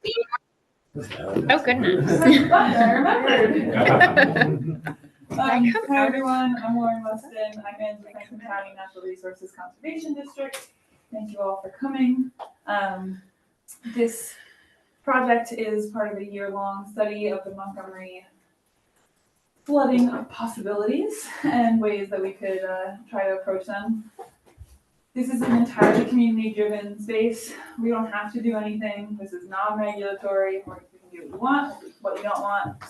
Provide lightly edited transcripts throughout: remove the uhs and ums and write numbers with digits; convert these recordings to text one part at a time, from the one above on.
Oh, goodness. I remembered. Hi, everyone. I'm Lauren Weston. I manage the Franklin County Natural Resources Conservation District. Thank you all for coming. This project is part of a year-long study of the Montgomery flooding possibilities and ways that we could try to approach them. This is an entirely community-driven space. We don't have to do anything. This is non-regulatory. We can do what we want, what we don't want.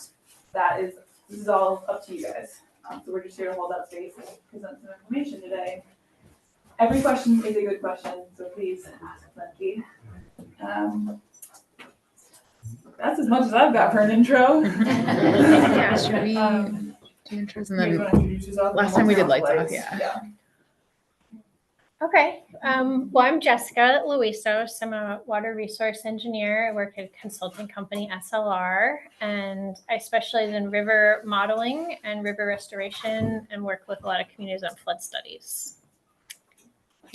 This is all up to you guys. So we're just here to hold that space and present some information today. Every question is a good question, so please ask plenty. That's as much as I've got for an intro. Yeah, should we do intros and then last time we did lights off, yeah. Okay. Well, I'm Jessica Luisos. I'm a water resource engineer. I work at a consulting company, SLR, and I specialize in river modeling and river restoration and work with a lot of communities on flood studies.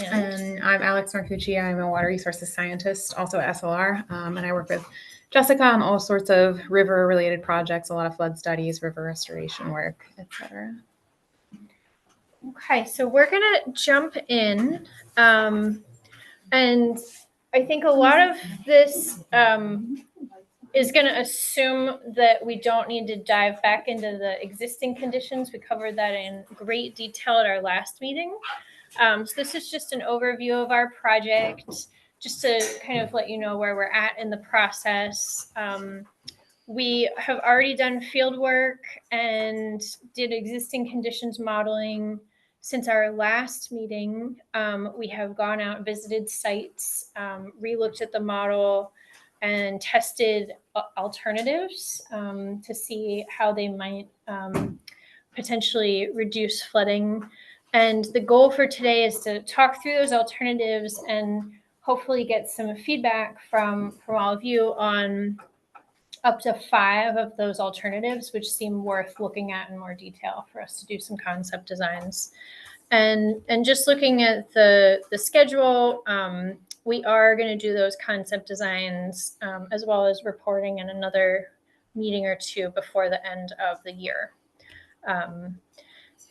And I'm Alex Marcucci. I'm a water resources scientist, also at SLR, and I work with Jessica on all sorts of river-related projects, a lot of flood studies, river restoration work, etc. Okay, so we're gonna jump in, and I think a lot of this is gonna assume that we don't need to dive back into the existing conditions. We covered that in great detail at our last meeting. So this is just an overview of our project, just to kind of let you know where we're at in the process. We have already done field work and did existing conditions modeling. Since our last meeting, we have gone out, visited sites, re-looked at the model, and tested alternatives to see how they might potentially reduce flooding. And the goal for today is to talk through those alternatives and hopefully get some feedback from all of you on up to 5 of those alternatives, which seem worth looking at in more detail for us to do some concept designs. And just looking at the schedule, we are going to do those concept designs as well as reporting in another meeting or two before the end of the year.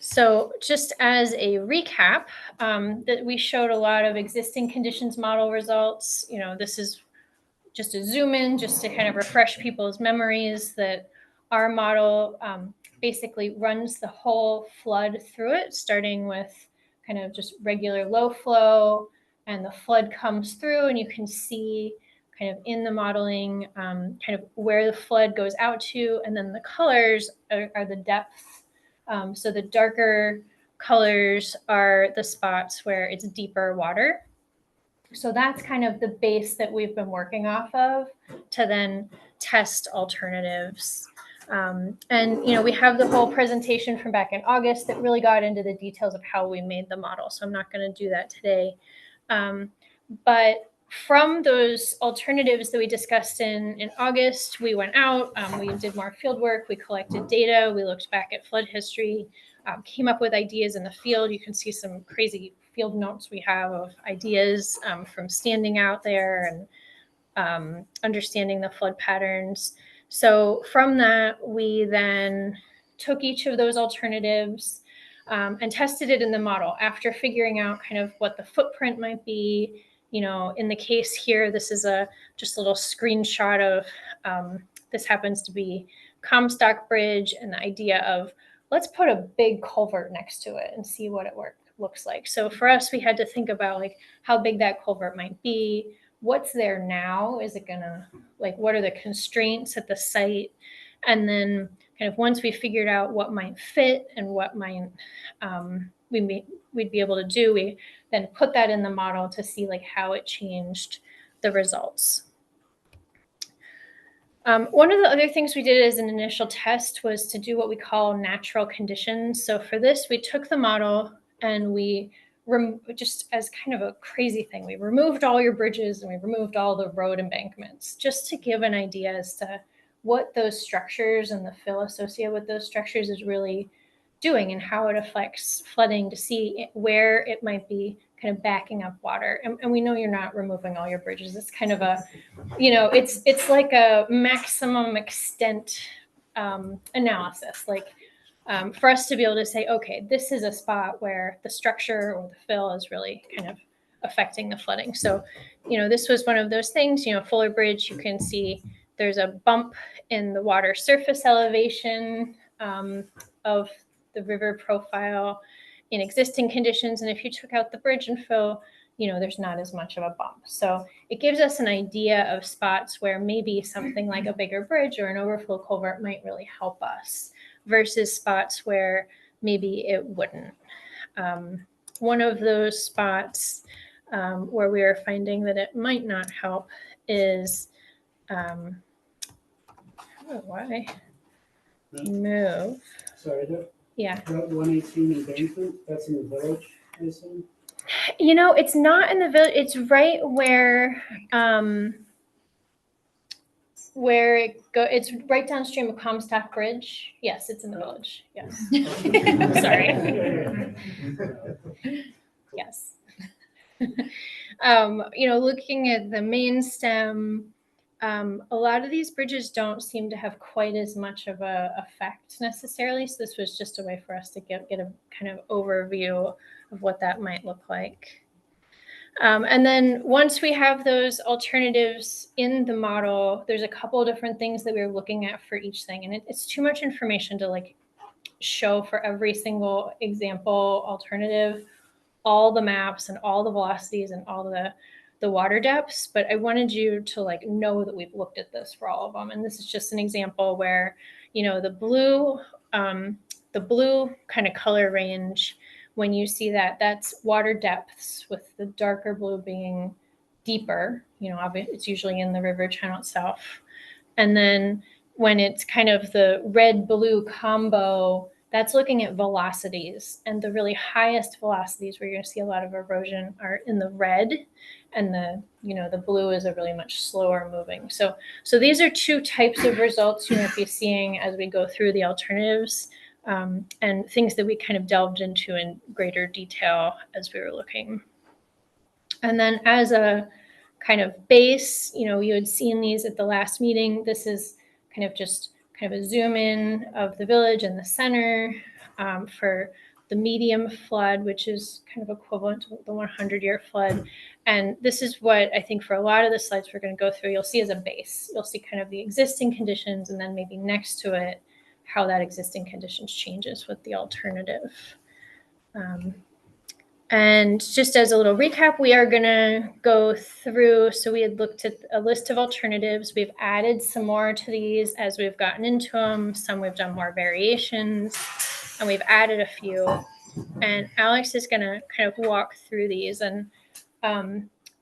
So just as a recap, that we showed a lot of existing conditions model results. You know, this is just a zoom in, just to kind of refresh people's memories that our model basically runs the whole flood through it, starting with kind of just regular low flow, and the flood comes through, and you can see kind of in the modeling kind of where the flood goes out to, and then the colors are the depth. So the darker colors are the spots where it's deeper water. So that's kind of the base that we've been working off of to then test alternatives. And, you know, we have the whole presentation from back in August that really got into the details of how we made the model. So I'm not going to do that today. But from those alternatives that we discussed in August, we went out, we did more field work, we collected data, we looked back at flood history, came up with ideas in the field. You can see some crazy field notes we have of ideas from standing out there and understanding the flood patterns. So from that, we then took each of those alternatives and tested it in the model after figuring out kind of what the footprint might be. You know, in the case here, this is just a little screenshot of, this happens to be Comstock Bridge, and the idea of let's put a big culvert next to it and see what it looks like. So for us, we had to think about like how big that culvert might be, what's there now, is it gonna, like, what are the constraints at the site? And then kind of once we figured out what might fit and what might we'd be able to do, we then put that in the model to see like how it changed the results. One of the other things we did as an initial test was to do what we call natural conditions. So for this, we took the model and we just as kind of a crazy thing, we removed all your bridges and we removed all the road embankments just to give an idea as to what those structures and the fill associated with those structures is really doing and how it affects flooding, to see where it might be kind of backing up water. And we know you're not removing all your bridges. It's kind of a, it's like a maximum extent analysis. Like for us to be able to say, okay, this is a spot where the structure or the fill is really kind of affecting the flooding. So, this was one of those things, Fuller Bridge, you can see there's a bump in the water surface elevation of the river profile in existing conditions. And if you took out the bridge and fill, there's not as much of a bump. So it gives us an idea of spots where maybe something like a bigger bridge or an overflow culvert might really help us versus spots where maybe it wouldn't. One of those spots where we are finding that it might not help is why move? Sorry, Yeah. Route 118 embankment, that's in the village, I assume? It's not in the village. It's right where it's right downstream of Comstock Bridge. Yes, it's in the village. Yes. Sorry. Yes. Looking at the main stem, a lot of these bridges don't seem to have quite as much of a effect necessarily. So this was just a way for us to get a kind of overview of what that might look like. And then once we have those alternatives in the model, there's a couple of different things that we were looking at for each thing. And it's too much information to show for every single example alternative, all the maps and all the velocities and all the water depths. But I wanted you to know that we've looked at this for all of them. And this is just an example where, the blue kind of color range, when you see that, that's water depths, with the darker blue being deeper. It's usually in the river channel itself. And then when it's kind of the red-blue combo, that's looking at velocities. And the really highest velocities where you're going to see a lot of erosion are in the red, and the blue is a really much slower moving. So these are two types of results you might be seeing as we go through the alternatives. And things that we kind of delved into in greater detail as we were looking. And then as a kind of base, you had seen these at the last meeting. This is kind of a zoom in of the village and the center for the medium flood, which is kind of equivalent to the 100-year flood. And this is what I think for a lot of the slides we're going to go through, you'll see as a base. You'll see kind of the existing conditions, and then maybe next to it, how that existing conditions changes with the alternative. And just as a little recap, we are going to go through. So we had looked at a list of alternatives. We've added some more to these as we've gotten into them. Some we've done more variations, and we've added a few. And Alex is going to kind of walk through these. And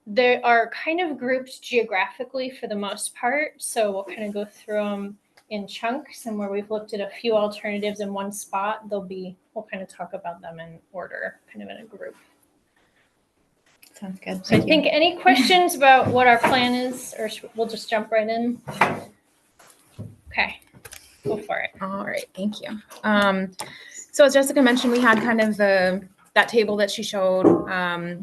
they are kind of grouped geographically for the most part. So we'll kind of go through them in chunks, and where we've looked at a few alternatives in one spot, we'll kind of talk about them in order, kind of in a group. Sounds good. So I think any questions about what our plan is, or we'll just jump right in? Okay, go for it. All right, thank you. So as Jessica mentioned, we had kind of that table that she showed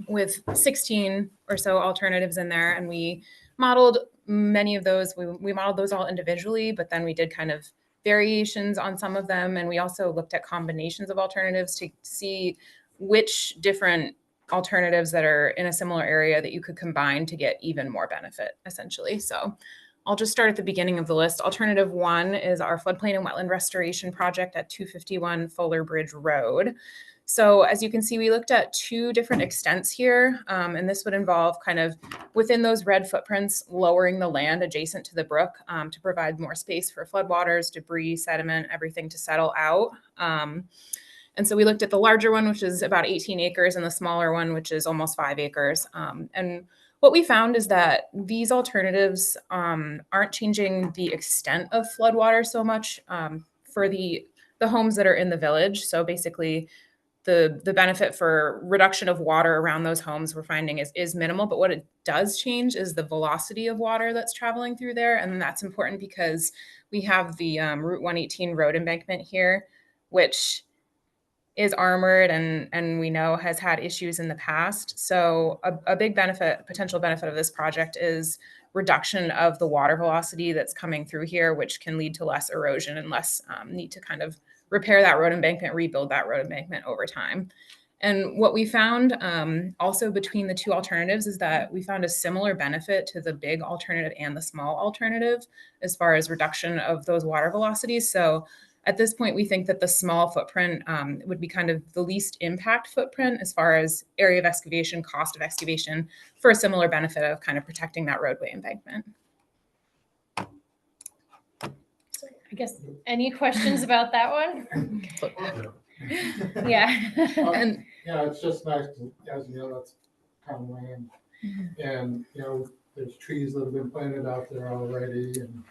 with 16 or so alternatives in there, and we modeled many of those. We modeled those all individually, but then we did kind of variations on some of them, and we also looked at combinations of alternatives to see which different alternatives that are in a similar area that you could combine to get even more benefit, essentially. So I'll just start at the beginning of the list. Alternative 1 is our floodplain and wetland restoration project at 251 Fuller Bridge Road. So as you can see, we looked at 2 different extents here, and this would involve kind of within those red footprints, lowering the land adjacent to the brook to provide more space for floodwaters, debris, sediment, everything to settle out. And so we looked at the larger one, which is about 18 acres, and the smaller one, which is almost 5 acres. And what we found is that these alternatives aren't changing the extent of floodwater so much for the homes that are in the village. So basically, the benefit for reduction of water around those homes we're finding is minimal, but what it does change is the velocity of water that's traveling through there. And that's important because we have the Route 118 road embankment here, which is armored and we know has had issues in the past. So a big potential benefit of this project is reduction of the water velocity that's coming through here, which can lead to less erosion and less need to kind of repair that road embankment, rebuild that road embankment over time. And what we found also between the two alternatives is that we found a similar benefit to the big alternative and the small alternative as far as reduction of those water velocities. So at this point, we think that the small footprint would be kind of the least impact footprint as far as area of excavation, cost of excavation, for a similar benefit of kind of protecting that roadway embankment. I guess any questions about that one? Yeah. And Yeah, it's just nice to, as you know, that's town land. And, you know, there's trees that have been planted out there already and,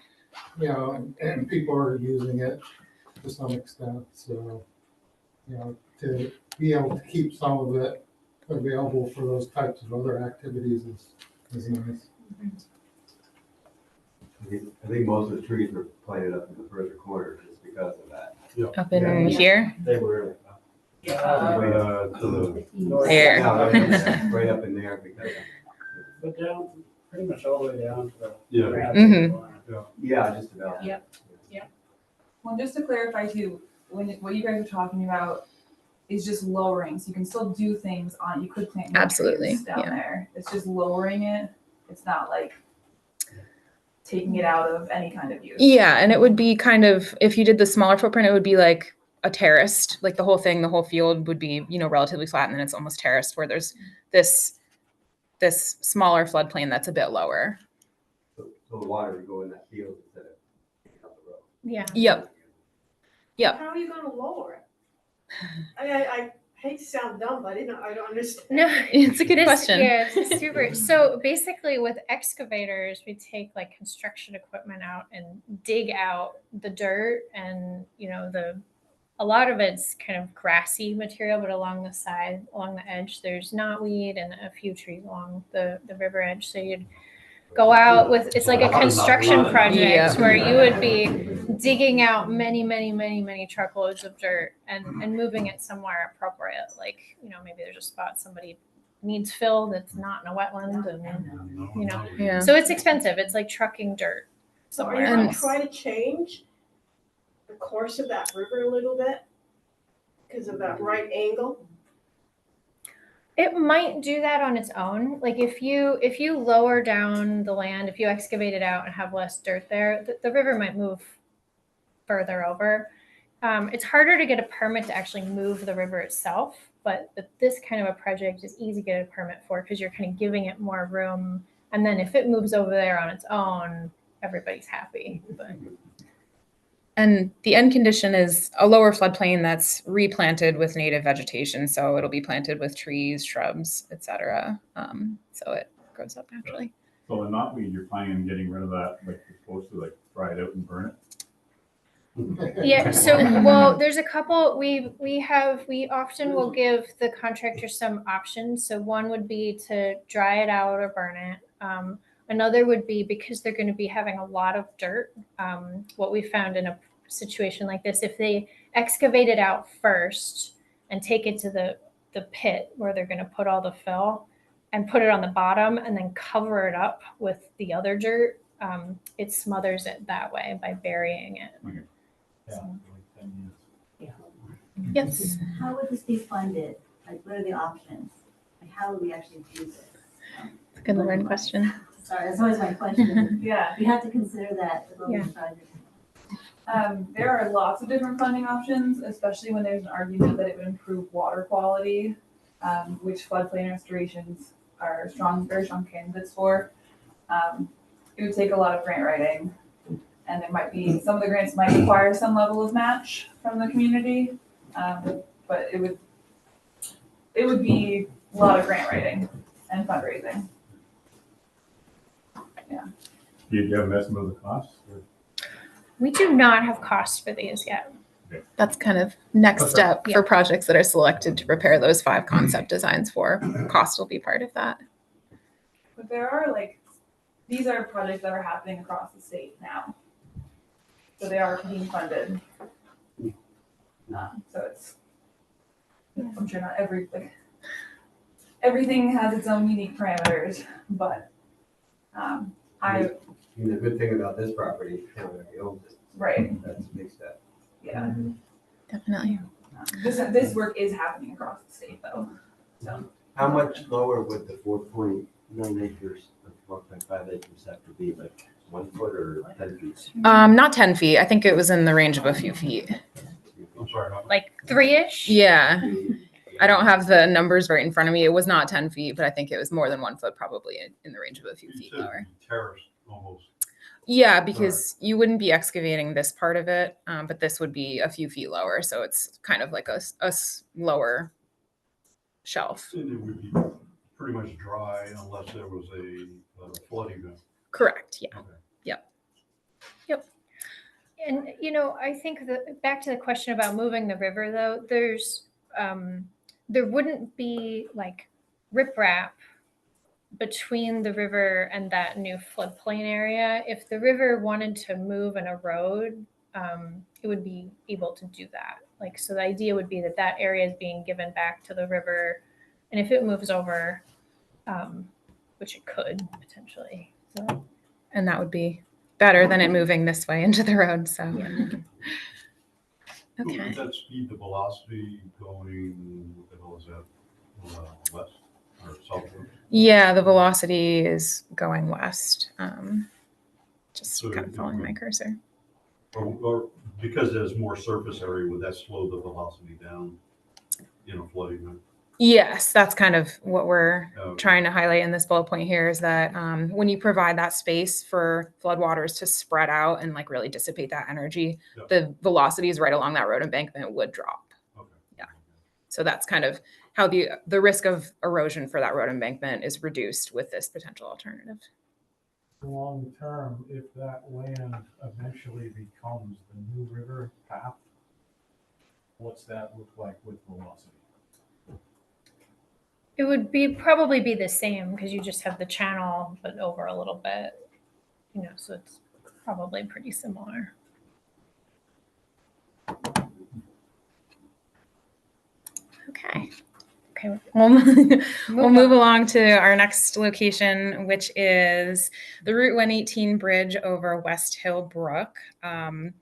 you know, and people are using it to some extent. So, you know, to be able to keep some of it available for those types of other activities is nice. I think most of the trees were planted up in the further corner just because of that. up in here, They were right up to there. right up in there because, But down, pretty much all the way down to the. Yeah. Mhm. yeah, just about. Yep. Well, just to clarify too, what you guys are talking about is just lowering, so you can still do things on, you could plant more Absolutely, trees down yeah. there. It's just lowering it. It's not like taking it out of any kind of use. Yeah, and it would be kind of, if you did the smaller footprint, it would be like a terraced, like the whole thing, the whole field would be, you know, relatively flat, and then it's almost terraced where there's this smaller floodplain that's a bit lower. So the water would go in that field instead of taking out the road. Yeah. Yep. Yep. How are you gonna lower it? I hate to sound dumb, but I don't understand. No, It's a good this, question. Yeah, it's super. So basically, with excavators, we take like construction equipment out and dig out the dirt, and you know a lot of it's kind of grassy material, but along the side, along the edge, there's knotweed and a few trees along the river edge. So you'd go out with, it's like a construction project Yeah. where you would be digging out many truckloads of dirt and moving it somewhere appropriate. Like, you know, maybe there's a spot somebody needs filled that's not in a wetland, and you know, Yeah. so it's expensive. It's like trucking dirt. So are you gonna try to change the course of that river a little bit? Because of that right angle? It might do that on its own. Like if you lower down the land, if you excavate it out and have less dirt there, the river might move further over. It's harder to get a permit to actually move the river itself, but this kind of a project is easy to get a permit for because you're kind of giving it more room. And then if it moves over there on its own, everybody's happy. But And the end condition is a lower floodplain that's replanted with native vegetation. So it'll be planted with trees, shrubs, etc. So it grows up naturally. So the knotweed, you're planning on getting rid of that, like you're supposed to like dry it out and burn it? yeah, so well, there's a couple. We often will give the contractor some options. So one would be to dry it out or burn it. Another would be, because they're going to be having a lot of dirt. What we found in a situation like this, if they excavate it out first and take it to the pit where they're going to put all the fill and put it on the bottom and then cover it up with the other dirt, it smothers it that way by burying it. Okay. So, Yes. How would this be funded? Like, what are the options? Like, how would we actually do this? It's a good Lauren question. Sorry, that's always my question. Yeah. We have to consider that about Yeah. this project. There are lots of different funding options, especially when there's an argument that it would improve water quality, which floodplain restorations are very strong candidates for. It would take a lot of grant writing, and it might be, some of the grants might require some level of match from the community, but it would be a lot of grant writing and fundraising. Do you have an estimate of the cost? we do not have costs for these yet. That's kind of next Okay. step Yeah. for projects that are selected to prepare those 5 concept designs for. Cost will be part of that. But there are these are projects that are happening across the state now. So they are being funded. So I'm sure not everything has its own unique parameters, but I The good thing about this property, town already owns it. right, That's a big step. yeah. Definitely. This work is happening across the state though. So How much lower would the 4.9 acres of 1.5 acres have to be, like 1 foot or 10 feet? Not 10 feet. I think it was in the range of a few feet. I'm sorry, Like 3-ish? Yeah. I don't have the numbers right in front of me. It was not 10 feet, but I think it was more than 1 foot, probably in the range of a few feet lower. Terrace almost. Yeah, because you wouldn't be excavating this part of it, but this would be a few feet lower. So it's kind of like a lower shelf. And it would be pretty much dry unless there was a flood event. Correct. Yeah. Okay. And, I think that back to the question about moving the river though, there wouldn't be like riprap between the river and that new floodplain area. If the river wanted to move and erode, it would be able to do that. Like, so the idea would be that area is being given back to the river. And if it moves over, which it could potentially. So, And that would be better than it moving this way into the road. So, okay. Would that speed the velocity going, what the hell is that, west or southward? Yeah, the velocity is going west. Just So kind of following my it- cursor. Or because there's more surface area, would that slow the velocity down in a flood event? Yes, that's kind of what we're Okay. trying to highlight in this bullet point here is that when you provide that space for floodwaters to spread out and like really dissipate that energy, Yeah. the velocities right along that road embankment would drop. Okay. Yeah. So that's kind of how the risk of erosion for that road embankment is reduced with this potential alternative. Long term, if that land eventually becomes the new river path, what's that look like with velocity? it would probably be the same because you just have the channel, but over a little bit, so it's probably pretty similar. Okay. We'll move along to our next location, which is the Route 118 bridge over West Hill Brook. And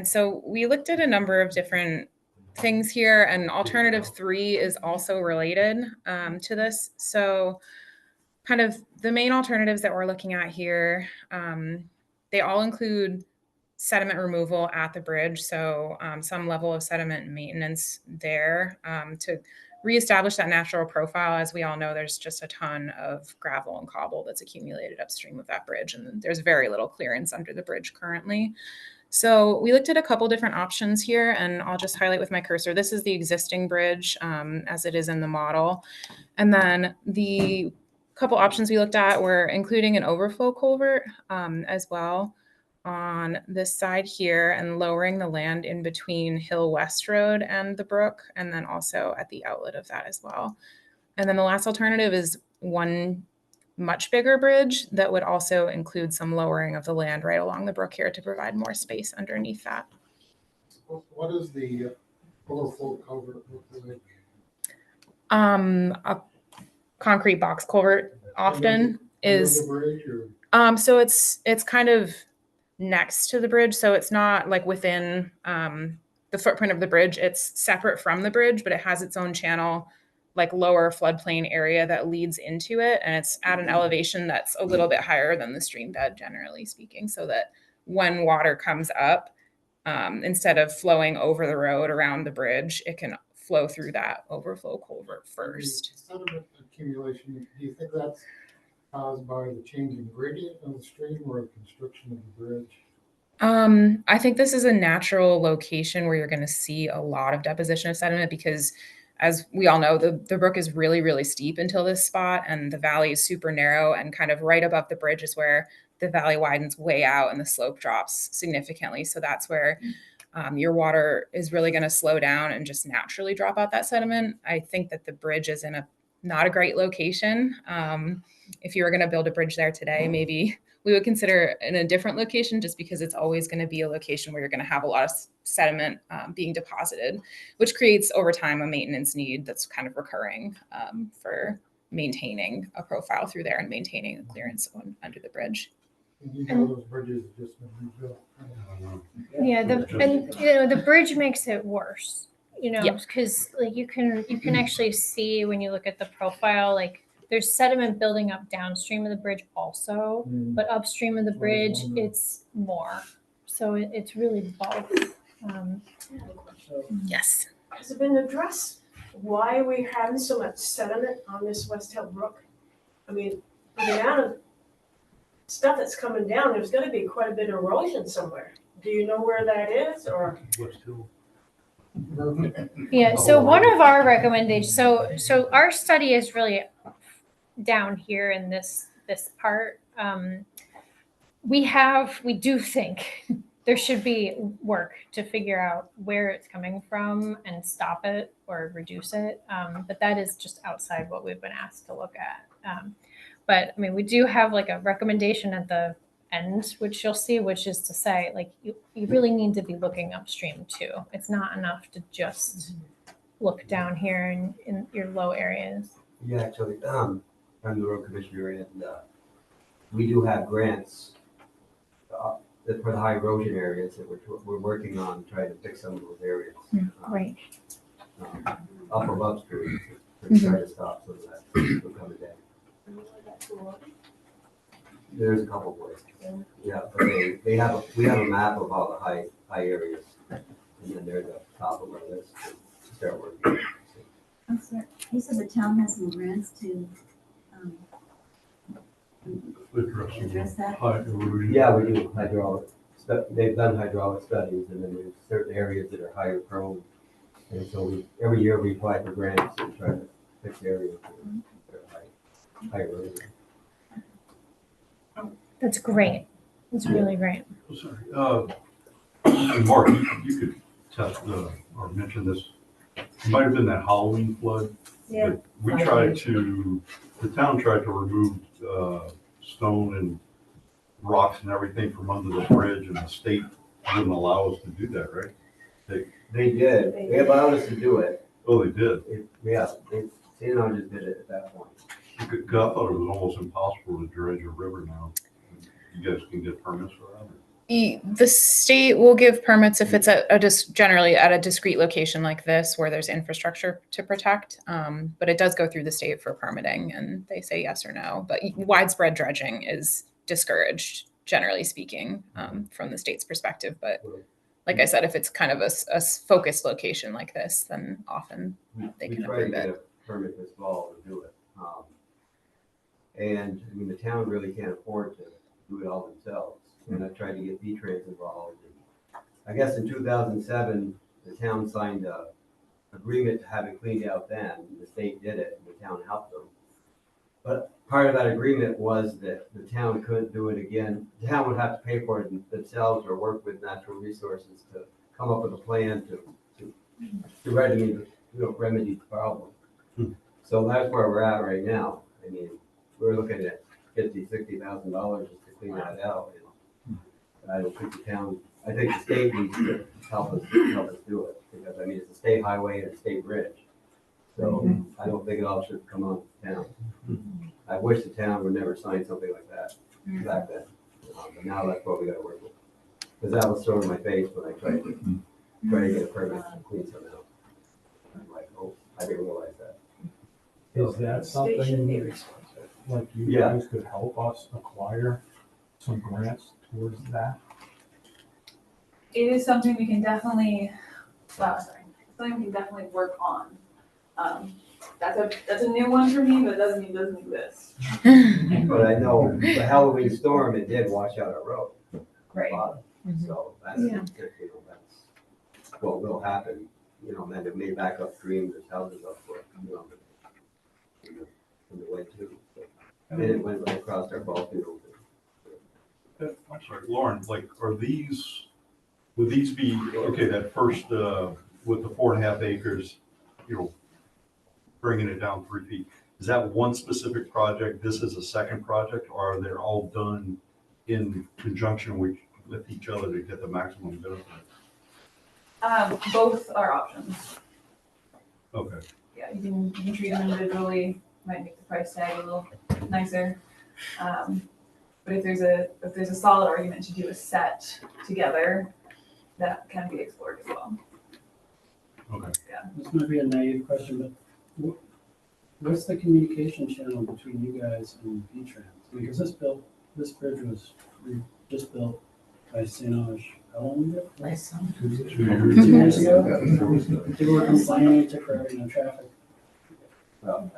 so we looked at a number of different things here, and alternative 3 is also related to this. So kind of the main alternatives that we're looking at here, they all include sediment removal at the bridge. So some level of sediment maintenance there to reestablish that natural profile. As we all know, there's just a ton of gravel and cobble that's accumulated upstream of that bridge, and there's very little clearance under the bridge currently. So we looked at a couple different options here, and I'll just highlight with my cursor. This is the existing bridge as it is in the model. And then the couple options we looked at were including an overflow culvert as well on this side here and lowering the land in between Hill West Road and the brook, and then also at the outlet of that as well. And then the last alternative is one much bigger bridge that would also include some lowering of the land right along the brook here to provide more space underneath that. What is the overflow culvert look like? A concrete box culvert often is Under the bridge or? So it's kind of next to the bridge, so it's not like within the footprint of the bridge. It's separate from the bridge, but it has its own channel, like lower floodplain area that leads into it, and it's at an elevation that's a little bit higher than the stream bed, generally speaking, so that when water comes up, instead of flowing over the road around the bridge, it can flow through that overflow culvert first. Sediment accumulation, do you think that's caused by the changing gradient of the stream or the construction of the bridge? I think this is a natural location where you're going to see a lot of deposition of sediment because, as we all know, the brook is really, really steep until this spot, and the valley is super narrow, and kind of right above the bridge is where the valley widens way out and the slope drops significantly. So that's where your water is really going to slow down and just naturally drop out that sediment. I think that the bridge is in not a great location. If you were going to build a bridge there today, maybe we would consider in a different location just because it's always going to be a location where you're going to have a lot of sediment being deposited, which creates over time a maintenance need that's kind of recurring for maintaining a profile through there and maintaining the clearance under the bridge. You know, those bridges have just been rebuilt. Yeah, the bridge makes it worse, Yeah. because like you can actually see when you look at the profile, like there's sediment building up downstream of the bridge also, but upstream of the bridge, it's more. So it's really both. Yes. Has it been addressed? Why are we having so much sediment on this West Hill Brook? I mean, the amount of stuff that's coming down, there's gonna be quite a bit of erosion somewhere. Do you know where that is, or? West Hill. Yeah, so one of our recommendations, so our study is really down here in this part. We do think there should be work to figure out where it's coming from and stop it or reduce it. But that is just outside what we've been asked to look at. But I mean, we do have like a recommendation at the end, which you'll see, which is to say, like, you really need to be looking upstream too. It's not enough to just look down here in your low areas. Yeah, actually, I'm the road commissioner, and we do have grants for the high erosion areas that we're working on trying to fix some of those areas. Right. Up above street to try to stop some of that from coming down. There's a couple places. Yeah, but we have a map of all the high areas, and then they're the top of our list to start working. I'm sorry, you said the town has some grants to address that? Yeah, we do hydraulic. They've done hydraulic studies, and then there's certain areas that are higher prone, and so every year we apply for grants and try to fix areas that are high erosion. That's great. It's really great. Oh, sorry. And Mark, you could test or mention this. It might have been that Halloween flood. Yeah. But the town tried to remove stone and rocks and everything from under the bridge, and the state wouldn't allow us to do that, right? They did. They allowed us to do it. Oh, they did. CNO just did it at that point. I thought it was almost impossible to dredge a river now. You guys can get permits for that? The state will give permits if it's generally at a discrete location like this where there's infrastructure to protect. But it does go through the state for permitting, and they say yes or no. But widespread dredging is discouraged, generally speaking, from the state's perspective. But like I said, if it's kind of a focused location like this, then often they can approve We tried to get it. a permit this fall to do it. And I mean, the town really can't afford to do it all themselves. And I tried to get V-Trans involved. And I guess in 2007, the town signed a agreement to have it cleaned out then. And the state did it, and the town helped them. But part of that agreement was that the town couldn't do it again. The town would have to pay for it themselves or work with natural resources to come up with a plan to remedy the problem. So that's where we're at right now. I mean, we're looking at $50,000-$60,000 just to clean that out. And I don't think the town, I think the state needs to help us do it, because I mean, it's a state highway and a state bridge. So I don't think it all should come on the town. I wish the town would never sign something like that back then. But now that's what we gotta work with. Because that was thrown in my face when I tried to get a permit to clean something out. I'm like, oh, I didn't realize that. Is that State should be something responsible. like you Yeah. guys could help us acquire some grants towards that? It is something we can definitely, something we can definitely work on. That's a new one for me, but it doesn't exist. But I know the Halloween storm, it did wash out our road. Right. So that's, that's what will happen, and then it may back upstream, there's houses up for it, in the way too. So, and then it went right across our ball field. I'm sorry, Lauren, like, would these be, okay, that first, with the 4.5 acres, bringing it down 3 feet, is that one specific project, this is a second project, or are they all done in conjunction with each other to get the maximum benefit? Both are options. Okay. Yeah, you can treat them individually, might make the price tag a little nicer. But if there's a solid argument to do a set together, that can be explored as well. Okay. This might be a naive question, but what's the communication channel between you guys and V-Trans? Because this bridge was just built by St. Ange, how long ago? Last summer. 2 2 years ago? ago. People were complaining, it took forever, traffic. Well,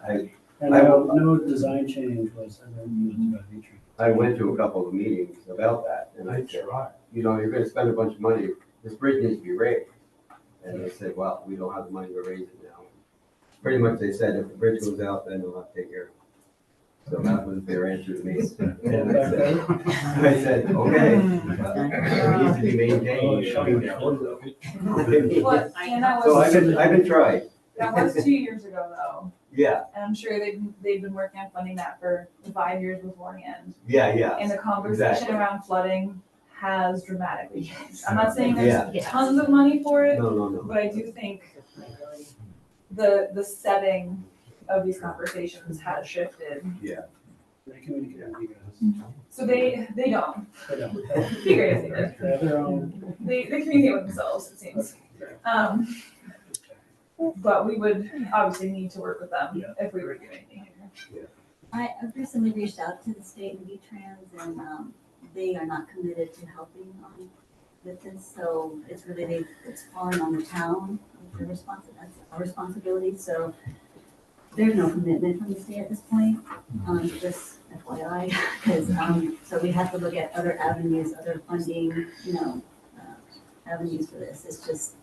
And no design change was ever implemented by V-Trans. I went to a couple of meetings about that, and I said, you know, you're gonna spend a bunch of money, this bridge needs to be raised. And they said, well, we don't have the money to raise it now. Pretty much they said, if the bridge goes out, then they'll have to take care of it. So that was their answer to me. And I said, okay, it needs to be maintained. What, and that So was, I've been trying, that was 2 years ago though. yeah, And I'm sure they've been working on funding that for 5 years beforehand. yeah. And the conversation Exactly. around flooding has dramatically changed. I'm not saying Yeah. there's tons of money for it, No. but I do think the setting of these conversations has shifted. They communicate with you guys. So they don't. They don't. Figuratively, they do. They have their own. They communicate with themselves, it seems. But we would obviously need to work with them if we were doing anything here. I recently reached out to the state and V-Trans, and they are not committed to helping with this, so it's falling on the town, that's our responsibility, so there's no commitment from the state at this point, just FYI, because, so we have to look at other avenues, other funding, avenues for this, it's just,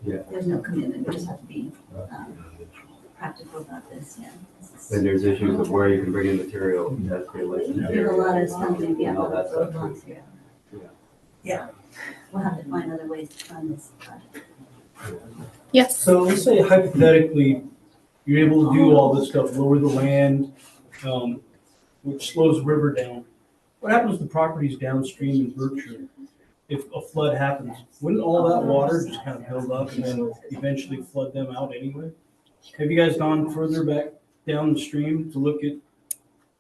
there's no commitment, we just have to be practical about this, And there's issues of where you can bring in material, that's the election. There's a lot of stumbling, a lot of that's not roadblocks true. here. Yeah. We'll have to find other ways to fund this project. Yes. So let's say hypothetically, you're able to do all this stuff, lower the land, which slows the river down. What happens to properties downstream in Berkshire? If a flood happens, wouldn't all that water just kind of build up and then eventually flood them out anyway? Have you guys gone further back down the stream to look at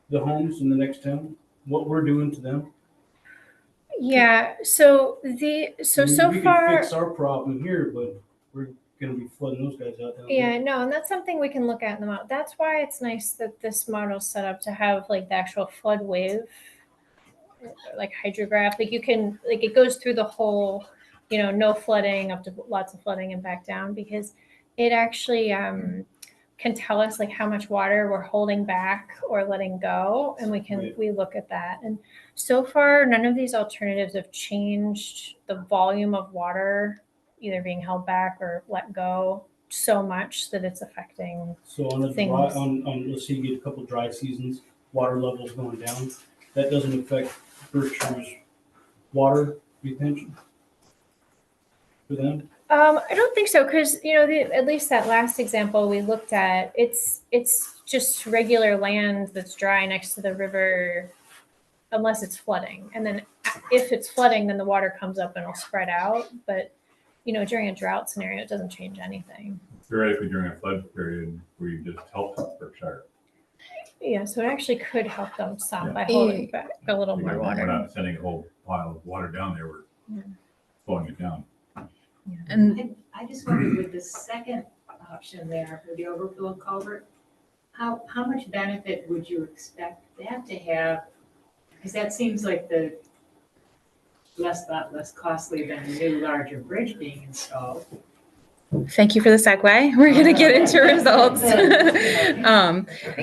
the homes in the next town? What we're doing to them? Yeah. So I mean, so we far. can fix our problem here, but we're going to be flooding those guys out down there. Yeah, no, and that's something we can look at in the model. That's why it's nice that this model's set up to have like the actual flood wave, like hydrograph. Like you can, like it goes through the whole, no flooding up to lots of flooding and back down, because it actually can tell us like how much water we're holding back or letting go, and we look at that. And so far, none of these alternatives have changed the volume of water either being held back or let go so much that it's affecting. So on a things. dry, on let's say you get a couple dry seasons, water levels going down, that doesn't affect Berkshire's water retention for them? I don't think so, because at least that last example we looked at, it's just regular land that's dry next to the river, unless it's flooding. And then if it's flooding, then the water comes up and it'll spread out. But during a drought scenario, it doesn't change anything. Theoretically, during a flood period, we just helped Berkshire. Yeah, so it actually could help them some Yeah. by holding back a little Because more water. we're not sending a whole pile of water down there, we're slowing it down. And I just wondered with the second option there for the overflow culvert, how much benefit would you expect that to have? Because that seems like the less costly than a new larger bridge being installed. thank you for the segue. We're going to get into results.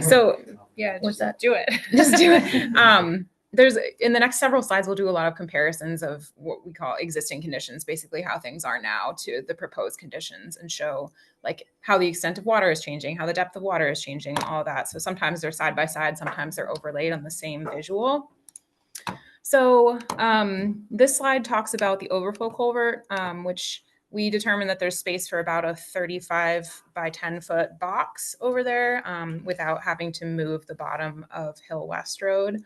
So Yeah, what's just that? do it. Just do it. There's in the next several slides, we'll do a lot of comparisons of what we call existing conditions, basically how things are now to the proposed conditions, and show like how the extent of water is changing, how the depth of water is changing, all that. So sometimes they're side by side, sometimes they're overlaid on the same visual. So this slide talks about the overflow culvert, which we determined that there's space for about a 35 by 10 foot box over there without having to move the bottom of Hill West Road.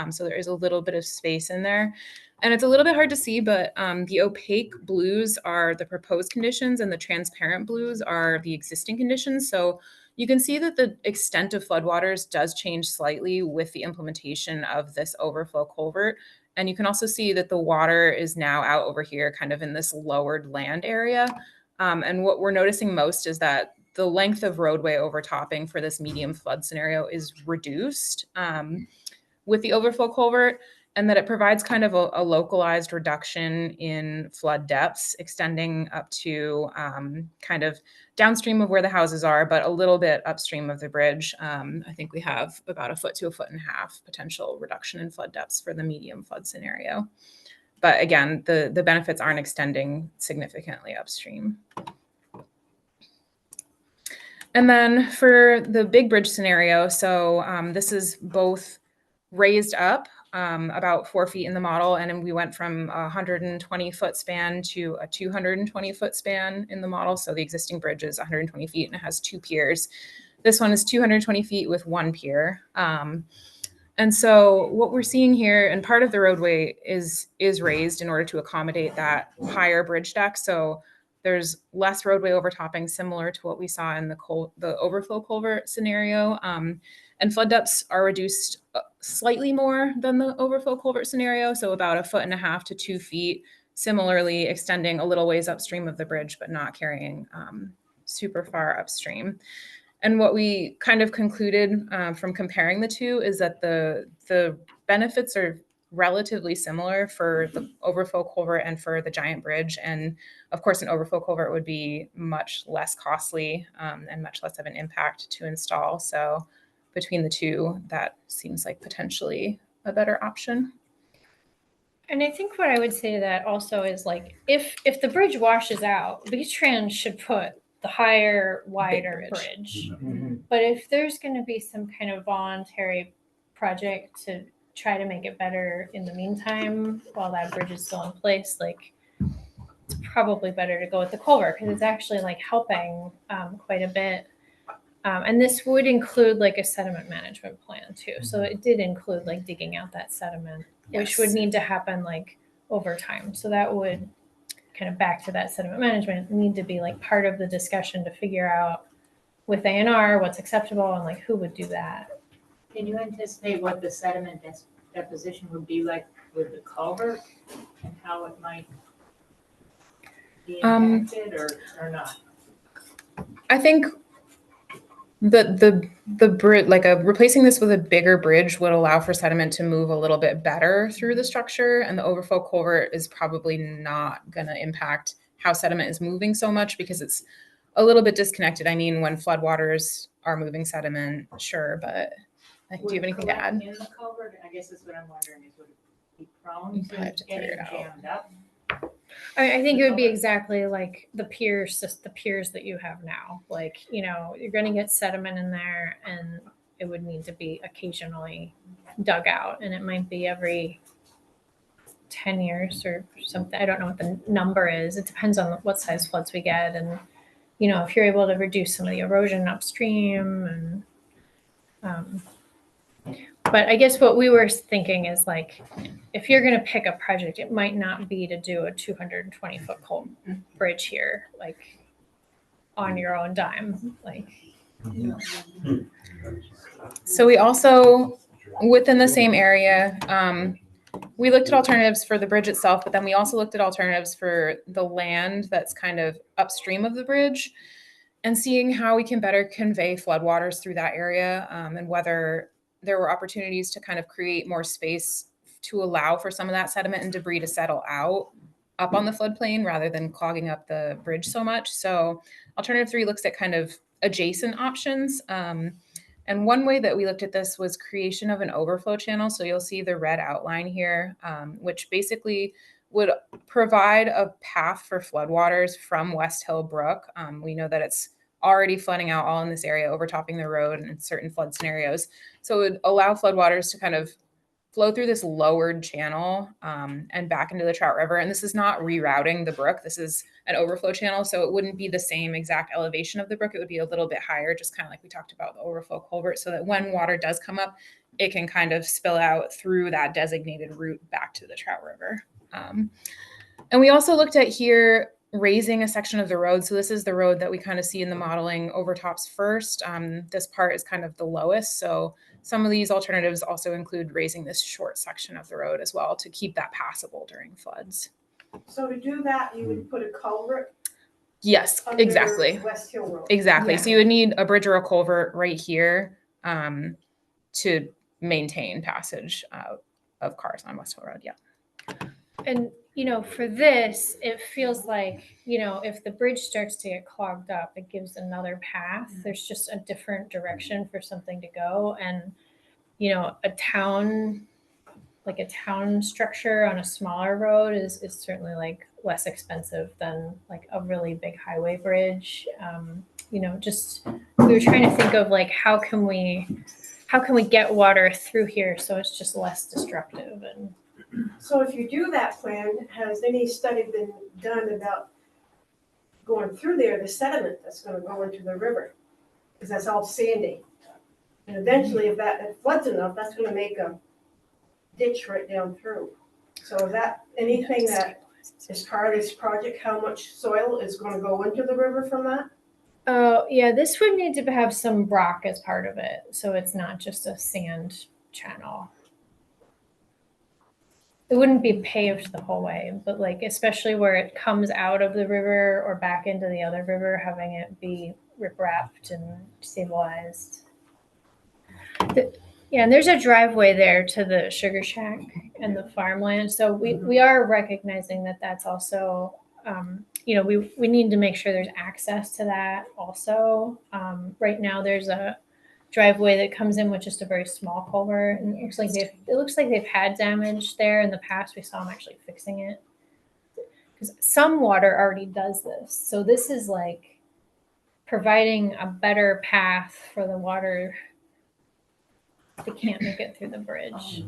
So there is a little bit of space in there. And it's a little bit hard to see, but the opaque blues are the proposed conditions and the transparent blues are the existing conditions. So you can see that the extent of floodwaters does change slightly with the implementation of this overflow culvert. And you can also see that the water is now out over here, kind of in this lowered land area. And what we're noticing most is that the length of roadway overtopping for this medium flood scenario is reduced with the overflow culvert, and that it provides kind of a localized reduction in flood depths, extending up to kind of downstream of where the houses are, but a little bit upstream of the bridge. I think we have about 1 foot to 1.5 foot potential reduction in flood depths for the medium flood scenario. But again, the benefits aren't extending significantly upstream. And then for the big bridge scenario, so this is both raised up about 4 feet in the model, and then we went from a 120-foot span to a 220-foot span in the model. So the existing bridge is 120 feet and it has 2 piers. This one is 220 feet with 1 pier. And so what we're seeing here, and part of the roadway is raised in order to accommodate that higher bridge deck. So there's less roadway overtopping, similar to what we saw in the overflow culvert scenario. And flood depths are reduced slightly more than the overflow culvert scenario, so about 1.5 foot to 2 feet, similarly extending a little ways upstream of the bridge, but not carrying super far upstream. And what we kind of concluded from comparing the two is that the benefits are relatively similar for the overflow culvert and for the giant bridge. And of course, an overflow culvert would be much less costly and much less of an impact to install. So between the two, that seems like potentially a better option. And I think what I would say to that also is like, if the bridge washes out, V-Trans should put the higher, wider bridge. But if there's going to be some kind of voluntary project to try to make it better in the meantime, while that bridge is still in place, like it's probably better to go with the culvert because it's actually like helping quite a bit. And this would include like a sediment management plan too. So it did include like digging out that sediment, which would need to happen like over time. So that would kind of back to that sediment management need to be like part of the discussion to figure out with A&R what's acceptable and like who would do that. Can you anticipate what the sediment deposition would be like with the culvert and how it might be impacted or not? I think the bridge, like replacing this with a bigger bridge would allow for sediment to move a little bit better through the structure, and the overflow culvert is probably not going to impact how sediment is moving so much because it's a little bit disconnected. I mean, when floodwaters are moving sediment, sure, but do you have anything to add? In the culvert, I guess that's what I'm wondering is would it be prone to getting jammed up? I think it would be exactly like the piers that you have now. Like, you know, you're going to get sediment in there and it would need to be occasionally dug out. And it might be every 10 years or something. I don't know what the number is. It depends on what size floods we get. And, you know, if you're able to reduce some of the erosion upstream and, but I guess what we were thinking is like, if you're going to pick a project, it might not be to do a 220-foot bridge here, like on your own dime. Like, so we also, within the same area, we looked at alternatives for the bridge itself, but then we also looked at alternatives for the land that's kind of upstream of the bridge and seeing how we can better convey floodwaters through that area and whether there were opportunities to kind of create more space to allow for some of that sediment and debris to settle out up on the floodplain rather than clogging up the bridge so much. So alternative 3 looks at kind of adjacent options. And one way that we looked at this was creation of an overflow channel. So you'll see the red outline here, which basically would provide a path for floodwaters from West Hill Brook. We know that it's already flooding out all in this area, overtopping the road in certain flood scenarios. So it would allow floodwaters to kind of flow through this lowered channel and back into the Trout River. And this is not rerouting the brook. This is an overflow channel. So it wouldn't be the same exact elevation of the brook. It would be a little bit higher, just kind of like we talked about the overflow culvert, so that when water does come up, it can kind of spill out through that designated route back to the Trout River. And we also looked at here raising a section of the road. So this is the road that we kind of see in the modeling overtops first. This part is kind of the lowest. So some of these alternatives also include raising this short section of the road as well to keep that passable during floods. So to do that, you would put a culvert Yes, under exactly. West Hill Road. Exactly. Yeah. So you would need a bridge or a culvert right here to maintain passage of cars on West Hill Road. Yeah. And, you know, for this, it feels like, you know, if the bridge starts to get clogged up, it gives another path. There's just a different direction for something to go. And, you know, a town structure on a smaller road is certainly like less expensive than like a really big highway bridge. You know, just we were trying to think of like how can we get water through here so it's just less destructive. And So if you do that plan, has any study been done about going through there, the sediment that's gonna go into the river? Because that's all sandy. And eventually, if that floods enough, that's gonna make a ditch right down through. So is that anything that is part of this project, how much soil is gonna go into the river from that? oh yeah, this would need to have some rock as part of it, so it's not just a sand channel. It wouldn't be paved the whole way, but like especially where it comes out of the river or back into the other river, having it be rip-wrapped and stabilized. Yeah, and there's a driveway there to the sugar shack and the farmland. So we are recognizing that that's also, you know, we need to make sure there's access to that also. Right now there's a driveway that comes in with just a very small culvert, and it looks like they've had damage there in the past. We saw them actually fixing it because some water already does this. So this is like providing a better path for the water. They can't make it through the bridge.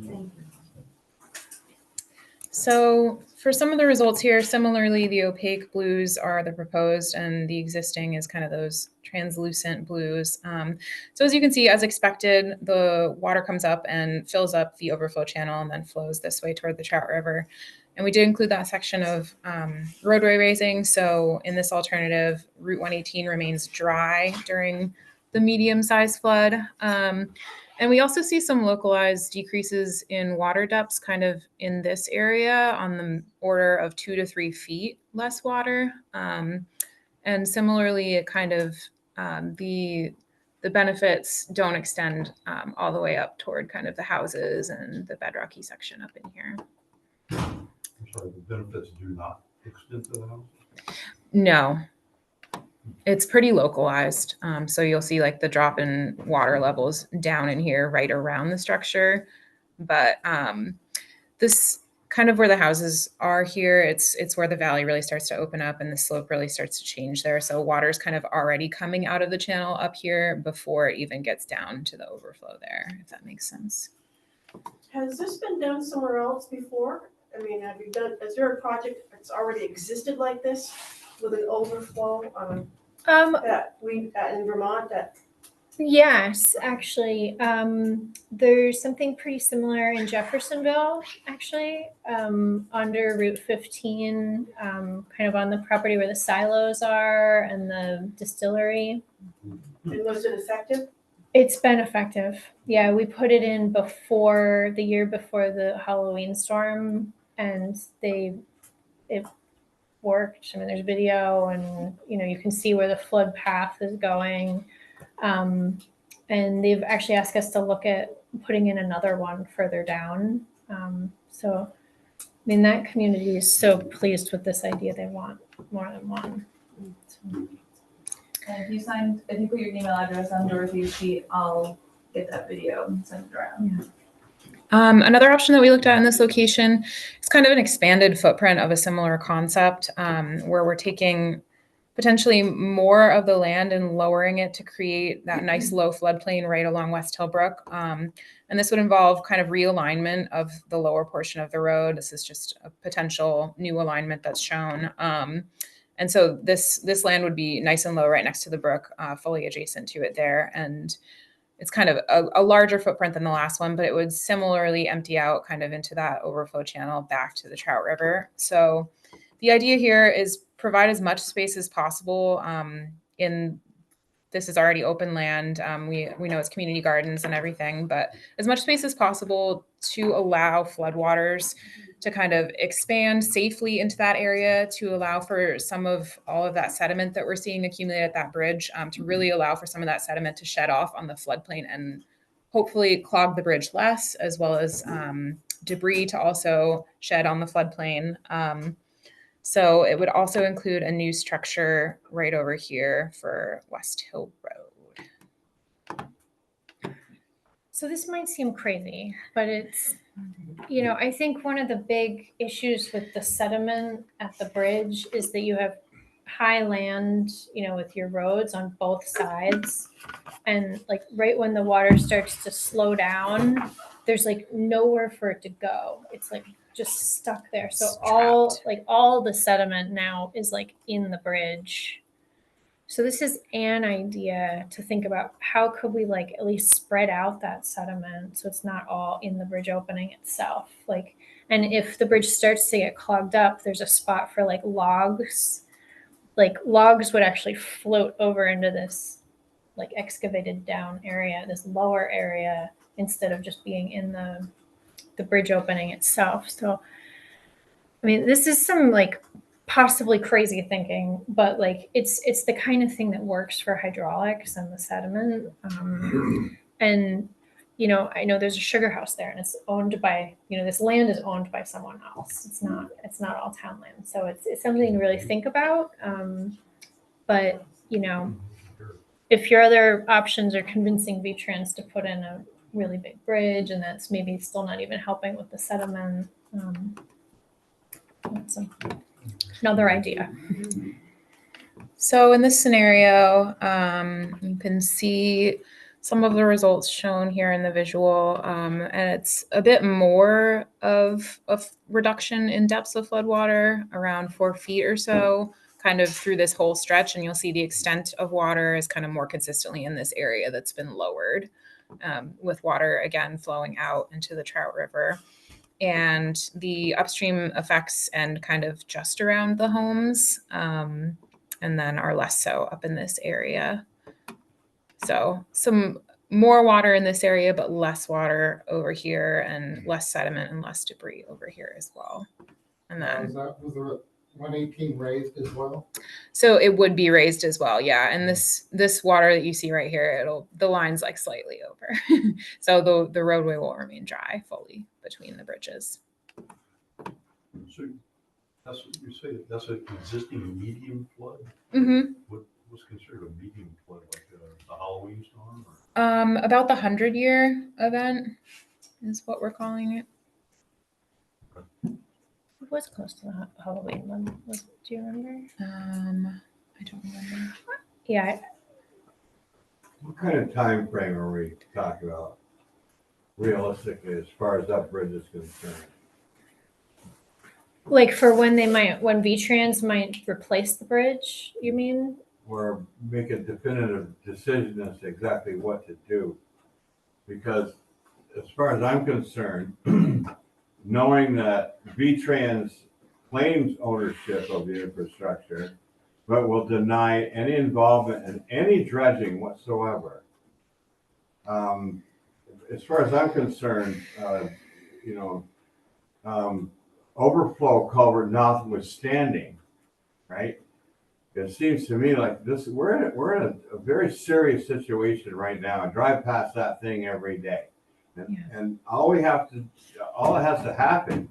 So for some of the results here, similarly, the opaque blues are the proposed and the existing is kind of those translucent blues. So as you can see, as expected, the water comes up and fills up the overflow channel and then flows this way toward the Trout River. And we did include that section of roadway raising. So in this alternative, Route 118 remains dry during the medium-sized flood. And we also see some localized decreases in water depths kind of in this area on the order of 2 to 3 feet less water. And similarly, it kind of the benefits don't extend all the way up toward kind of the houses and the bedrocky section up in here. I'm sorry, the benefits do not extend to the house? No, it's pretty localized. So you'll see like the drop in water levels down in here right around the structure. But this kind of where the houses are here, it's where the valley really starts to open up and the slope really starts to change there. So water's kind of already coming out of the channel up here before it even gets down to the overflow there, if that makes sense. Has this been done somewhere else before? I mean, is there a project that's already existed like this with an overflow that in Vermont that? Yes, actually, there's something pretty similar in Jeffersonville, actually, under Route 15, kind of on the property where the silos are and the distillery. And was it effective? It's been effective. Yeah, we put it in the year before the Halloween storm, and it worked. I mean, there's video, and you know you can see where the flood path is going. And they've actually asked us to look at putting in another one further down. So, I mean, that community is so pleased with this idea. They want more than one. So. And if you put your email address on Dorothy's sheet, I'll get that video and send it around. Yeah. Another option that we looked at in this location is kind of an expanded footprint of a similar concept where we're taking potentially more of the land and lowering it to create that nice low floodplain right along West Hill Brook. And this would involve kind of realignment of the lower portion of the road. This is just a potential new alignment that's shown. And so this land would be nice and low right next to the brook, fully adjacent to it there. And it's kind of a larger footprint than the last one, but it would similarly empty out kind of into that overflow channel back to the Trout River. So the idea here is provide as much space as possible this is already open land. We know it's community gardens and everything, but as much space as possible to allow floodwaters to kind of expand safely into that area, to allow for some of all of that sediment that we're seeing accumulate at that bridge, to really allow for some of that sediment to shed off on the floodplain and hopefully clog the bridge less, as well as debris to also shed on the floodplain. So it would also include a new structure right over here for West Hill Road. So this might seem crazy, but it's, I think one of the big issues with the sediment at the bridge is that you have high land, with your roads on both sides. And like right when the water starts to slow down, there's like nowhere for it to go. It's like just stuck there. So It's all the sediment now is like in the bridge. So this is an idea to think about. How could we like at least spread out that sediment so it's not all in the bridge opening itself? Like, and if the bridge starts to get clogged up, there's a spot for like logs. Like logs would actually float over into this like excavated down area, this lower area, instead of just being in the bridge opening itself. So, I mean, this is some like possibly crazy thinking, but like it's the kind of thing that works for hydraulics and the sediment. And I know there's a sugar house there, and it's owned by this land is owned by someone else. It's not all town land, so it's something to really think about. But if your other options are convincing V-Trans to put in a really big bridge, and that's maybe still not even helping with the sediment. That's another idea. So in this scenario, you can see some of the results shown here in the visual, and it's a bit more of a reduction in depths of floodwater, around 4 feet or so, kind of through this whole stretch, and you'll see the extent of water is kind of more consistently in this area that's been lowered, with water again flowing out into the Trout River. And the upstream effects end kind of just around the homes, and then are less so up in this area. So some more water in this area, but less water over here, and less sediment and less debris over here as well. And then Was the 118 raised as well? so it would be raised as well, yeah. And this water that you see right here, the line's like slightly over. So the roadway will remain dry fully between the bridges. So that's what you say, that's an existing medium flood? Mm-hmm. What's considered a medium flood, like a Halloween storm? Or? About the 100-year event is what we're calling it. It was close to the Halloween one. Do you remember? I don't remember. Yeah. What kind of time frame are we talking about realistically as far as that bridge is concerned? Like for when V-Trans might replace the bridge, you mean? Or make a definitive decision as to exactly what to do? Because as far as I'm concerned, knowing that V-Trans claims ownership of the infrastructure, but will deny any involvement in any dredging whatsoever. As far as I'm concerned, overflow culvert notwithstanding, right? It seems to me like this, we're in a very serious situation right now. I drive past that thing every day. And all it has to happen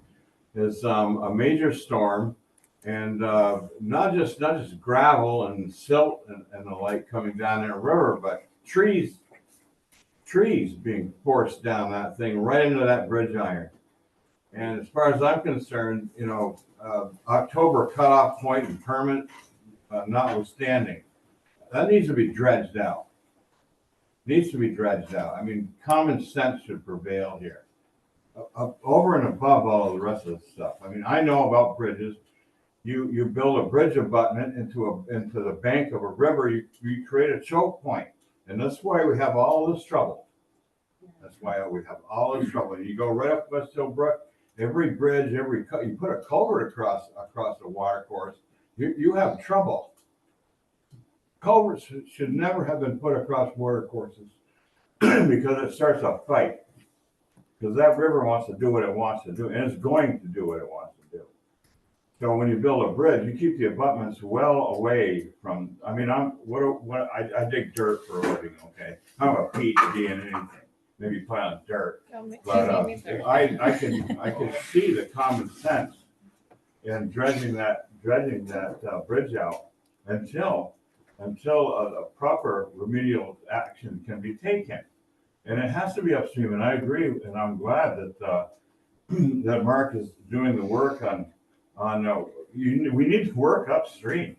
is a major storm, and not just gravel and silt and the like coming down that river, but trees being forced down that thing right into that bridge iron. And as far as I'm concerned, October cutoff point and permit notwithstanding, that needs to be dredged out. I mean, common sense should prevail here. Over and above all the rest of the stuff. I mean, I know about bridges. You build a bridge abutment into the bank of a river, you create a choke point. And that's why we have all this trouble. That's why we have all this trouble. You go right up West Hill Brook, every bridge, you put a culvert across the water course, you have trouble. Culverts should never have been put across water courses because it starts a fight. Because that river wants to do what it wants to do, and it's going to do what it wants to do. So when you build a bridge, you keep the abutments well away from. I mean, I dig dirt for a living. Okay, I'm a PhD in anything, maybe piling dirt. But I can see the common sense in dredging that bridge out until a proper remedial action can be taken. And it has to be upstream, and I agree, and I'm glad that that Mark is doing the work we need to work upstream.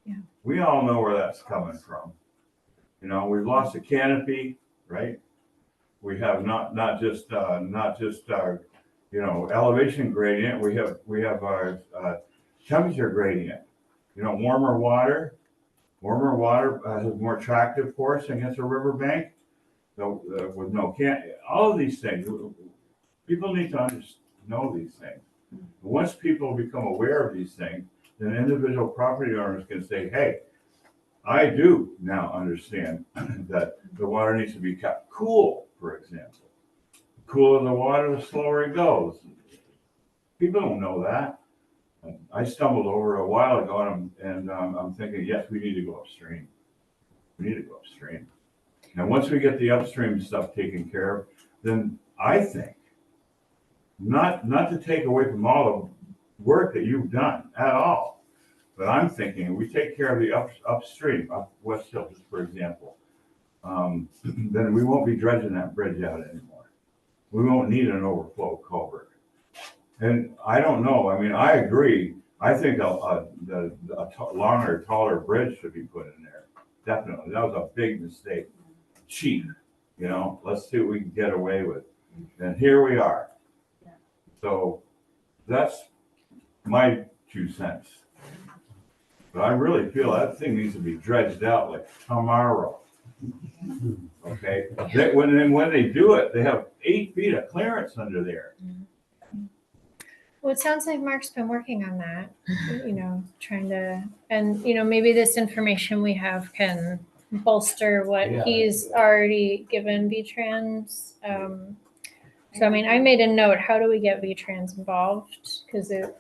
Yeah. We all know where that's coming from. You know, we've lost the canopy, right? We have not just elevation gradient. We have our temperature gradient. You know, warmer water has more attractive force against a riverbank. So with no all of these things, people need to know these things. Once people become aware of these things, then individual property owners can say, hey, I do now understand that the water needs to be kept cool, for example. The cooler the water, the slower it goes. People don't know that. I stumbled over a while ago and I'm thinking, yes, we need to go upstream. We need to go upstream. And once we get the upstream stuff taken care of, then I think, not to take away from all the work that you've done at all, but I'm thinking we take care of the upstream, up West Hill, just for example, then we won't be dredging that bridge out anymore. We won't need an overflow culvert. And I don't know, I mean, I agree. I think a longer, taller bridge should be put in there. Definitely. That was a big mistake. Cheap, you know, let's see what we can get away with. And here we are. So that's my 2 cents. But I really feel that thing needs to be dredged out like tomorrow. Okay? When they do it, they have 8 feet of clearance under there. Well, it sounds like Mark's been working on that, trying to, and, maybe this information we have can bolster what he's already given V-Trans. So, I mean, I made a note, how do we get V-Trans involved? Because it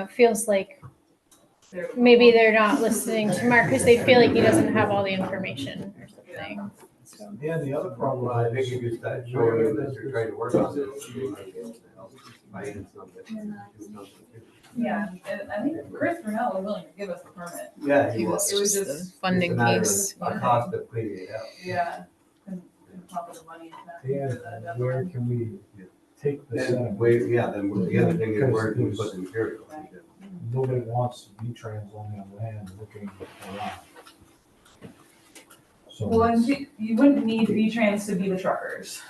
feels like maybe they're not listening to Mark because they feel like he doesn't have all the information or something. So. Yeah, the other problem Well, I think you just start showing them that you're trying to work on this. Yeah, and I think Chris Brunel was willing to give us the permit. Yeah, It was It was just just- the funding It's a matter piece. of a cost of cleaning it out. Yeah. Couldn't come up with the money. And where can we take the Then, sediment? then the other thing is where can we put the material? Nobody wants V-Trans on their land looking around. Well, and So, you wouldn't need V-Trans to be the truckers,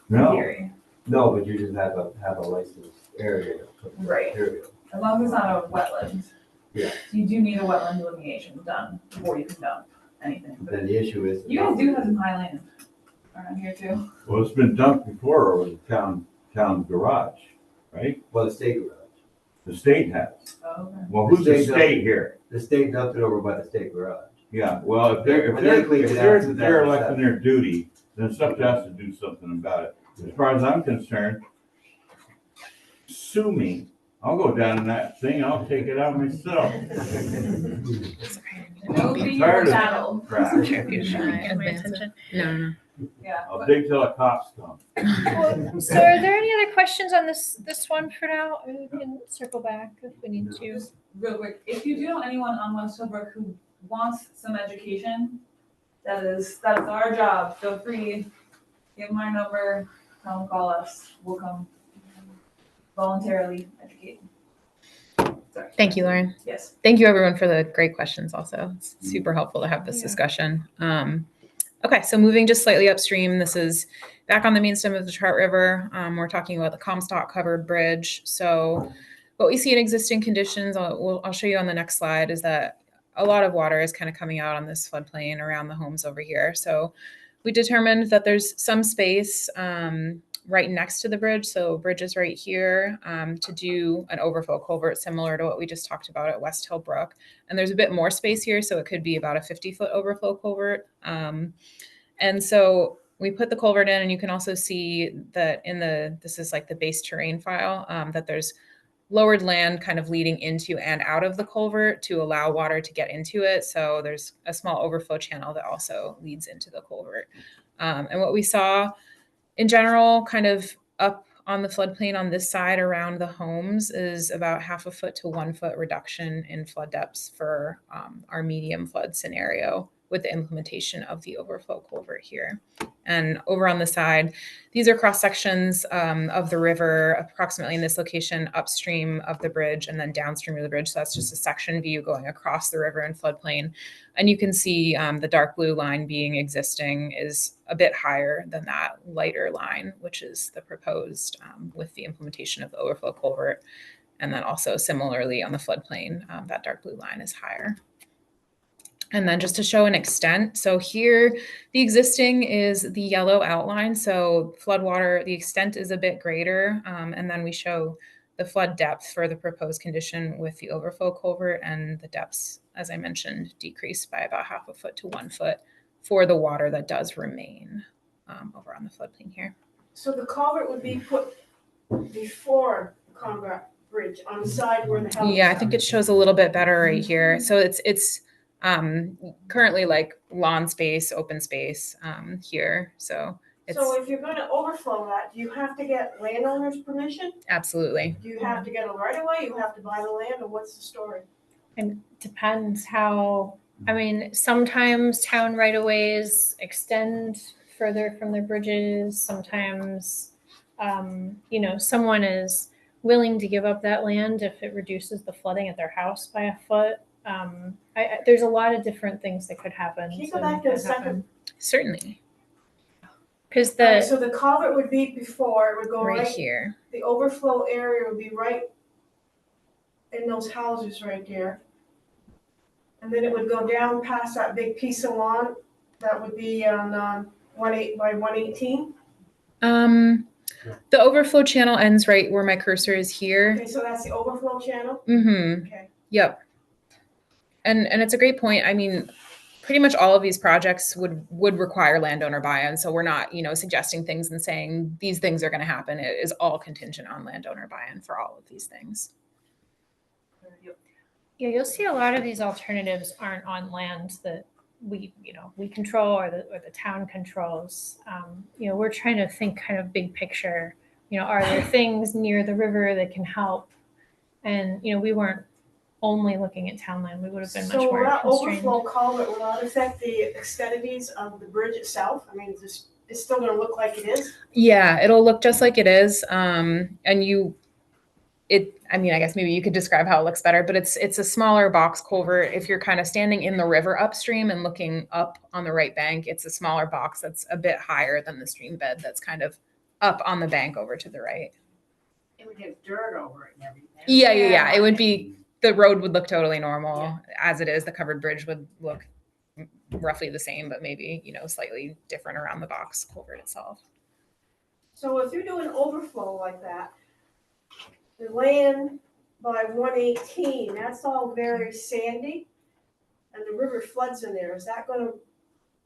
in No, theory. no, but you just have a licensed area to put the Right. material. As long as it's not a wetland. Yeah. You do need a wetland delineation done before you can dump anything. But Then the issue is. you guys do have some high land around here too. Well, it's been dumped before over the town garage, right? Well, the state garage. The state has. Oh, okay. Well, who's the The state state here? The state dumped it over by the state garage. Yeah, well, if they're When they cleaned it out in electing 2007. their duty, then something has to do something about it. As far as I'm concerned, sue me. I'll go down in that thing, I'll take it out myself. It'll be your Tired of battle. crap. Sure, if you're trying to get my attention. No. Yeah. I'll dig till the cops come. Well, so are there any other questions on this one for now? We can circle back if we need to. Just real quick, if you do know anyone on West Hillbrook who wants some education, that is our job. Feel free, give them our number, come call us. We'll come voluntarily educate. Sorry. Thank you, Lauren. Yes. Thank you, everyone, for the great questions also. It's super helpful to have this Yeah. discussion. Okay, so moving just slightly upstream, this is back on the main stem of the Trout River. We're talking about the Comstock covered bridge. So what we see in existing conditions, I'll show you on the next slide, is that a lot of water is kind of coming out on this floodplain around the homes over here. So we determined that there's some space right next to the bridge. So bridge is right here to do an overflow culvert similar to what we just talked about at West Hill Brook. And there's a bit more space here, so it could be about a 50-foot overflow culvert. And so we put the culvert in, and you can also see that this is like the base terrain file, that there's lowered land kind of leading into and out of the culvert to allow water to get into it. So there's a small overflow channel that also leads into the culvert. And what we saw in general, kind of up on the floodplain on this side around the homes, is about 0.5 foot to 1 foot reduction in flood depths for our medium flood scenario with the implementation of the overflow culvert here. And over on the side, these are cross sections of the river, approximately in this location, upstream of the bridge and then downstream of the bridge. So that's just a section view going across the river and floodplain. And you can see the dark blue line being existing is a bit higher than that lighter line, which is the proposed with the implementation of the overflow culvert. And then also similarly on the floodplain, that dark blue line is higher. And then just to show an extent, so here the existing is the yellow outline. So floodwater, the extent is a bit greater. And then we show the flood depth for the proposed condition with the overflow culvert, and the depths, as I mentioned, decreased by about 0.5 foot to 1 foot for the water that does remain over on the floodplain here. So the culvert would be put before the Conrad Bridge on the side where the houses Yeah, I think it shows a little bit better right here. So it's currently like lawn space, open space here. So it's So if you're gonna overflow that, do you have to get landowners' permission? absolutely. Do you have to get a right of way? You have to buy the land, or what's the story? And depends how, I mean, sometimes town right of ways extend further from their bridges. Sometimes, someone is willing to give up that land if it reduces the flooding at their house by 1 foot. There's a lot of different things that could happen. Can you go back to the second? Certainly. Because So the culvert would be before, it would go Right right, here. the overflow area would be right in those houses right there. And then it would go down past that big piece of lawn, that would be on 18 by 118. The overflow channel ends right where my cursor is here. Okay, so that's the overflow channel? Mm-hmm. Okay. Yep. And it's a great point. I mean, pretty much all of these projects would require landowner buy-in. So we're not, suggesting things and saying these things are going to happen. It is all contingent on landowner buy-in for all of these things. Yeah, you'll see a lot of these alternatives aren't on land that we control or the town controls. We're trying to think kind of big picture. Are there things near the river that can help? And we weren't only looking at town land. We would have been much more So that constrained. overflow culvert will not affect the extensities of the bridge itself? I mean, it's still gonna look like it is? Yeah, it'll look just like it is. I guess maybe you could describe how it looks better, but it's a smaller box culvert. If you're kind of standing in the river upstream and looking up on the right bank, it's a smaller box that's a bit higher than the stream bed that's kind of up on the bank over to the right. It would have dirt over it and everything. Yeah. It would be, the road would look totally normal as it is. The covered bridge would look roughly the same, but maybe, slightly different around the box culvert itself. So if you're doing overflow like that, the land by 118, that's all very sandy, and the river floods in there. Is that gonna,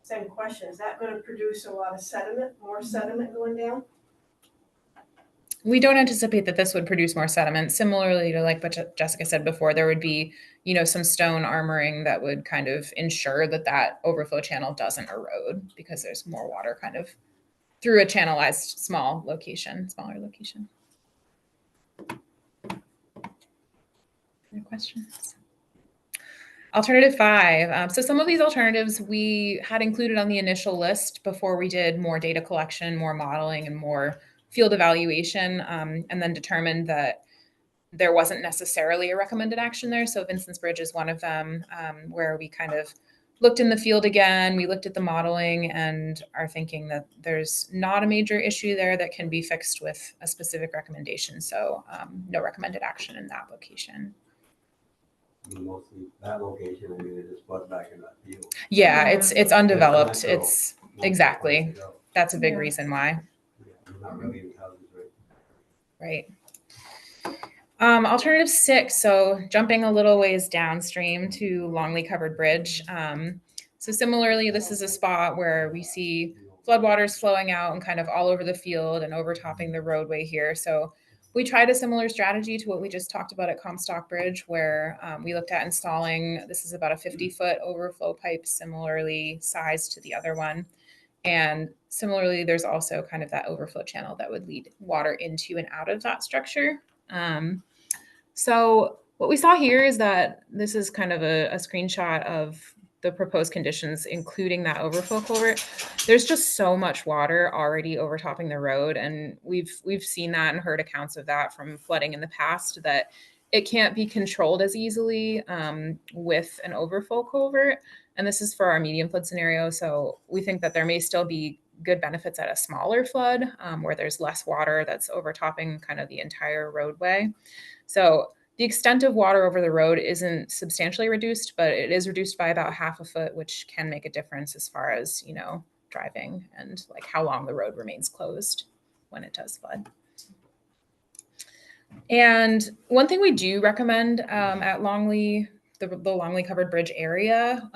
same question, is that gonna produce a lot of sediment, more sediment going down? We don't anticipate that this would produce more sediment. Similarly to like what Jessica said before, there would be, some stone armoring that would kind of ensure that overflow channel doesn't erode because there's more water kind of through a channelized smaller location. Any questions? Alternative 5. So some of these alternatives we had included on the initial list before we did more data collection, more modeling, and more field evaluation, and then determined that there wasn't necessarily a recommended action there. So Vincent's Bridge is one of them, where we kind of looked in the field again. We looked at the modeling and are thinking that there's not a major issue there that can be fixed with a specific recommendation. So no recommended action in that location. I mean, mostly that location, I mean, it just floods back in that field. Yeah, it's undeveloped. Natural- It's natural exactly. place to go. That's a big Yeah. reason why. Yeah, there's not really any houses, right? Right. Alternative 6, so jumping a little ways downstream to Longley Covered Bridge. So similarly, this is a spot where we see floodwaters flowing out and kind of all over the field and overtopping the roadway here. So we tried a similar strategy to what we just talked about at Comstock Bridge, where we looked at installing, this is about a 50-foot overflow pipe, similarly sized to the other one. And similarly, there's also kind of that overflow channel that would lead water into and out of that structure. So what we saw here is that this is kind of a screenshot of the proposed conditions, including that overflow culvert. There's just so much water already overtopping the road, and we've seen that and heard accounts of that from flooding in the past, that it can't be controlled as easily with an overflow culvert. And this is for our medium flood scenario. So we think that there may still be good benefits at a smaller flood where there's less water that's overtopping kind of the entire roadway. So the extent of water over the road isn't substantially reduced, but it is reduced by about half a foot, which can make a difference as far as, driving and like how long the road remains closed when it does flood. And one thing we do recommend at Longley, the Longley Covered Bridge area,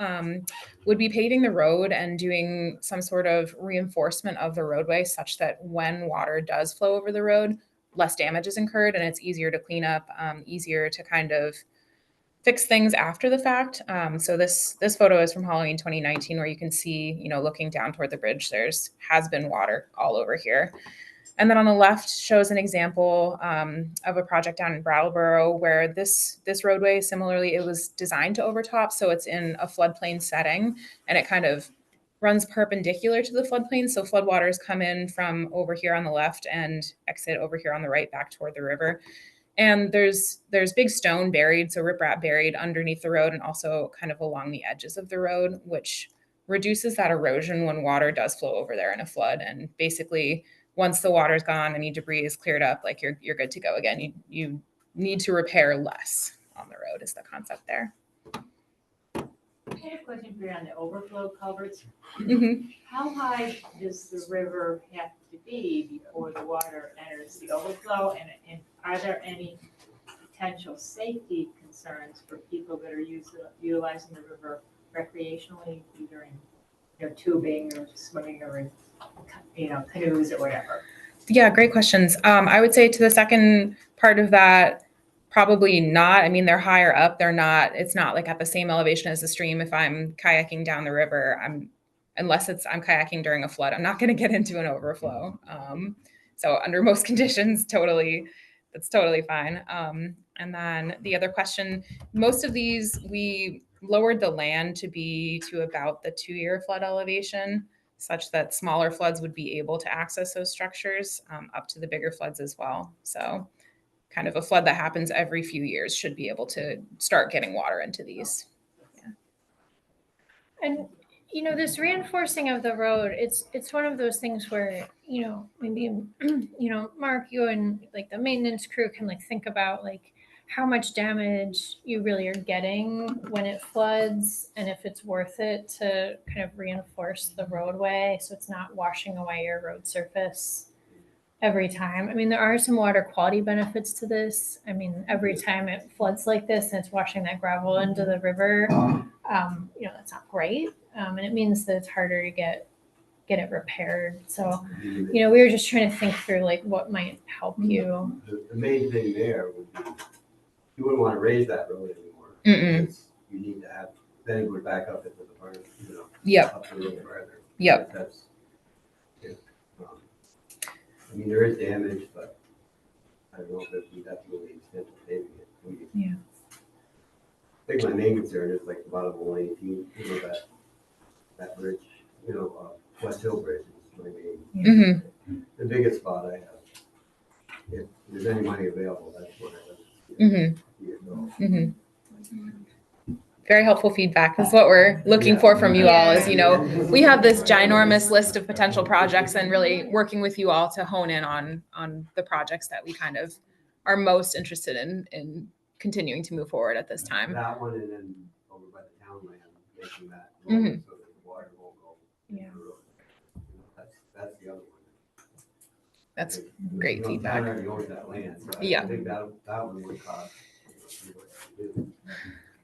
would be paving the road and doing some sort of reinforcement of the roadway such that when water does flow over the road, less damage is incurred and it's easier to clean up, easier to kind of fix things after the fact. So this photo is from Halloween 2019, where you can see, looking down toward the bridge, has been water all over here. And then on the left shows an example of a project down in Brattleboro where this roadway, similarly, it was designed to overtop. So it's in a floodplain setting and it kind of runs perpendicular to the floodplain. So floodwaters come in from over here on the left and exit over here on the right back toward the river. And there's big stone buried, so riprap buried underneath the road and also kind of along the edges of the road, which reduces that erosion when water does flow over there in a flood. And basically, once the water's gone, any debris is cleared up, like you're good to go again. You need to repair less on the road is the concept there. I had a question for you on the overflow culverts. Mm-hmm. How high does the river have to be before the water enters the overflow? And are there any potential safety concerns for people that are utilizing the river recreationally, either in tubing or swimming or in canoes or whatever? Yeah, great questions. I would say to the second part of that, probably not. I mean, they're higher up. It's not like at the same elevation as the stream. If I'm kayaking down the river, unless I'm kayaking during a flood, I'm not going to get into an overflow. So under most conditions, that's totally fine. And then the other question, most of these, we lowered the land to about the 2-year flood elevation, such that smaller floods would be able to access those structures up to the bigger floods as well. So kind of a flood that happens every few years should be able to start getting water into these. Yeah. And this reinforcing of the road, it's one of those things where, maybe, Mark, you and like the maintenance crew can like think about like how much damage you really are getting when it floods and if it's worth it to kind of reinforce the roadway so it's not washing away your road surface every time. I mean, there are some water quality benefits to this. I mean, every time it floods like this and it's washing that gravel into the river, that's not great. And it means that it's harder to get it repaired. So, we were just trying to think through like what might help you. The main thing there would be, you wouldn't want to raise that road anymore. Mm-mm. Because you need to have, then it would back up into the farm, Yep. up a little further. Yep. That's, I mean, there is damage, but I don't know if that's really extent of saving it. Yeah. I think my main concern is like the bottom of 118, that bridge, West Hill Bridge is my main, the biggest spot I have. If there's any money available, that's what I have. Very helpful feedback. That's what we're looking for from you all is, we have this ginormous list of potential projects and really working with you all to hone in on the projects that we kind of are most interested in continuing to move forward at this time. That one and then over by the town land, making that Mhm. road so that the water won't go. into Yeah. the road. That's the other one. That's You great know, the feedback. town already owns that land, so Yeah. I think that one would cost.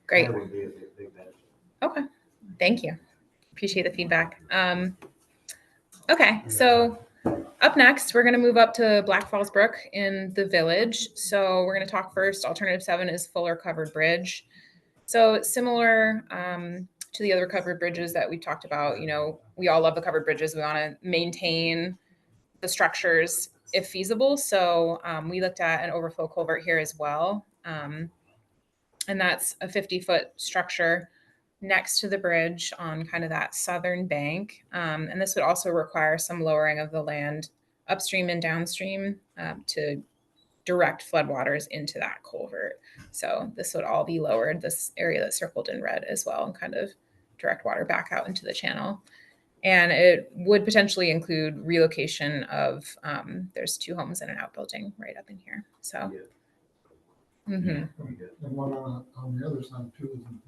Great. That would be a big benefit. Okay. Thank you. Appreciate the feedback. Okay, so up next, we're going to move up to Black Falls Brook in the village. So we're going to talk first. Alternative 7 is Fuller Covered Bridge. So similar to the other covered bridges that we talked about, you know, we all love the covered bridges. We want to maintain the structures if feasible. So we looked at an overflow culvert here as well. And that's a 50-foot structure next to the bridge on kind of that southern bank. And this would also require some lowering of the land upstream and downstream to direct floodwaters into that culvert. So this would all be lowered, this area that's circled in red as well, and kind of direct water back out into the channel. And it would potentially include relocation of, there's 2 homes and an outbuilding right up in here. So. Mhm. And one on the other side too, isn't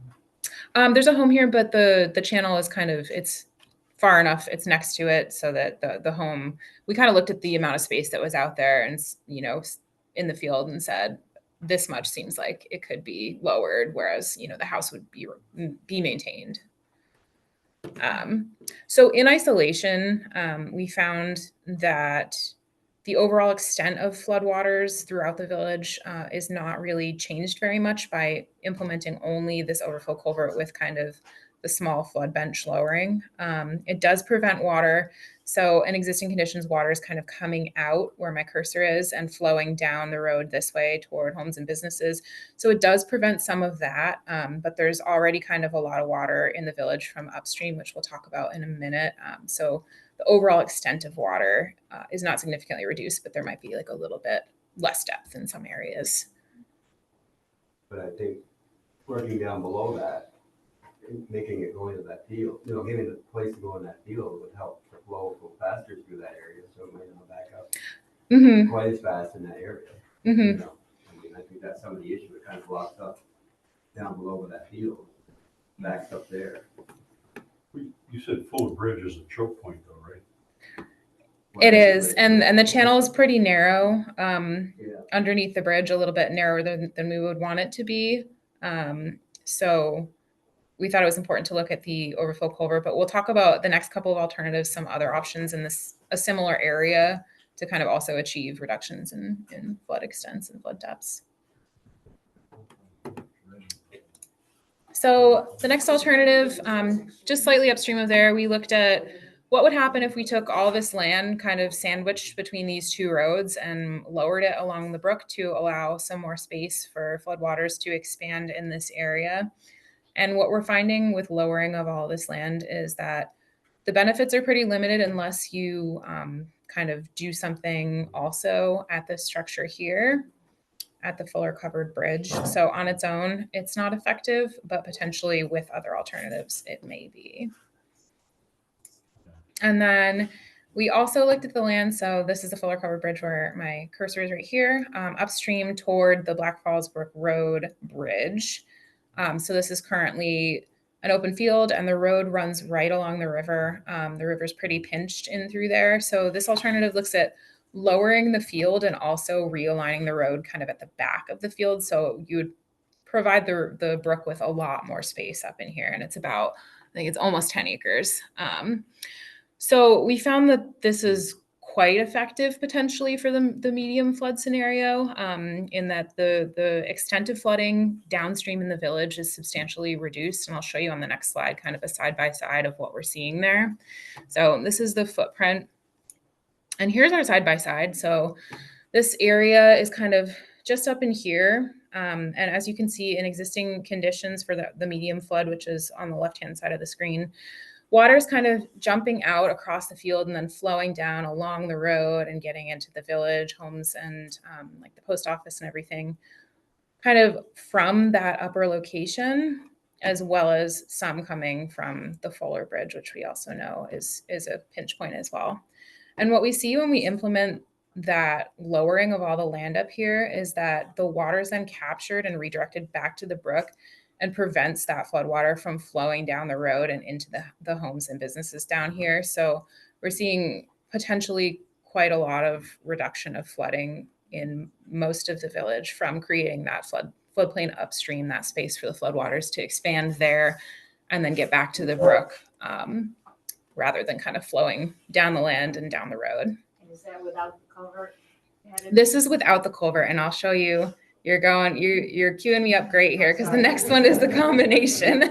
there? There's a home here, but the channel is kind of, it's far enough, it's next to it so that the home, we kind of looked at the amount of space that was out there and, you know, in the field and said, this much seems like it could be lowered, whereas, you know, the house would be maintained. So in isolation, we found that the overall extent of floodwaters throughout the village is not really changed very much by implementing only this overflow culvert with kind of the small flood bench lowering. It does prevent water. So in existing conditions, water is kind of coming out where my cursor is and flowing down the road this way toward homes and businesses. So it does prevent some of that, but there's already kind of a lot of water in the village from upstream, which we'll talk about in a minute. So the overall extent of water is not significantly reduced, but there might be like a little bit less depth in some areas. But I think working down below that, making it go into that field, you know, giving the place to go in that field would help the flow go faster through that area, so it might not back up Mm-hmm. quite as fast in that area. Mm-hmm. You know, I mean, I think that's some of the issue. It kind of blocks up down below with that field, backs up there. You said Fuller Bridge is a choke point though, right? It is, and the channel is pretty narrow Yeah. underneath the bridge, a little bit narrower than we would want it to be. So we thought it was important to look at the overflow culvert, but we'll talk about the next couple of alternatives, some other options in a similar area to kind of also achieve reductions in flood extents and flood depths. So the next alternative, just slightly upstream of there, we looked at what would happen if we took all this land kind of sandwiched between these 2 roads and lowered it along the brook to allow some more space for floodwaters to expand in this area. And what we're finding with lowering of all this land is that the benefits are pretty limited unless you kind of do something also at this structure here at the Fuller Covered Bridge. So on its own, it's not effective, but potentially with other alternatives, it may be. And then we also looked at the land. So this is the Fuller Covered Bridge where my cursor is right here, upstream toward the Black Falls Brook Road Bridge. So this is currently an open field and the road runs right along the river. The river's pretty pinched in through there. So this alternative looks at lowering the field and also realigning the road kind of at the back of the field. So you would provide the brook with a lot more space up in here. And it's about, I think it's almost 10 acres. So we found that this is quite effective potentially for the medium flood scenario, in that the extent of flooding downstream in the village is substantially reduced. And I'll show you on the next slide kind of a side-by-side of what we're seeing there. So this is the footprint. And here's our side-by-side. So this area is kind of just up in here. And as you can see in existing conditions for the medium flood, which is on the left-hand side of the screen, water is kind of jumping out across the field and then flowing down along the road and getting into the village, homes, and like the post office and everything, kind of from that upper location, as well as some coming from the Fuller Bridge, which we also know is a pinch point as well. And what we see when we implement that lowering of all the land up here is that the water is then captured and redirected back to the brook and prevents that flood water from flowing down the road and into the homes and businesses down here. So we're seeing potentially quite a lot of reduction of flooding in most of the village from creating that floodplain upstream, that space for the floodwaters to expand there and then get back to the brook, rather than kind of flowing down the land and down the road. And is that without the culvert added? This is without the culvert, and I'll show you. You're queuing me up great here because the next one is the combination.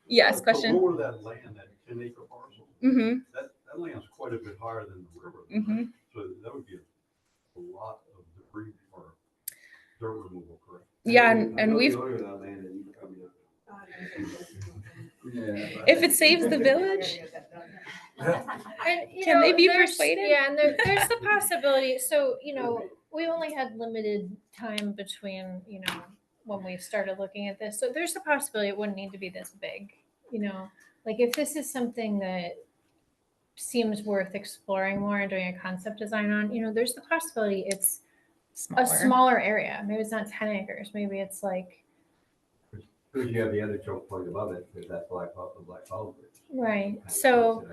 Yes, question. To lower that land, that 10-acre parcel, Mm-hmm. that land's quite a bit higher than the river. Mm-hmm. So that would be a lot of debris or dirt removal, correct? Yeah, I and know we've the owner of that land, and you probably know. Yeah. if it saves the village, And, you Can they know, be there's- persuaded? Yeah, and there's the possibility. So, you know, we only had limited time between, you know, when we started looking at this. So there's the possibility it wouldn't need to be this big, you know. Like if this is something that seems worth exploring more and doing a concept design on, you know, there's the possibility it's a smaller area. Maybe it's not 10 acres. Maybe it's like, Because you have the other choke point above it, because that's Black Hall Bridge. right. So,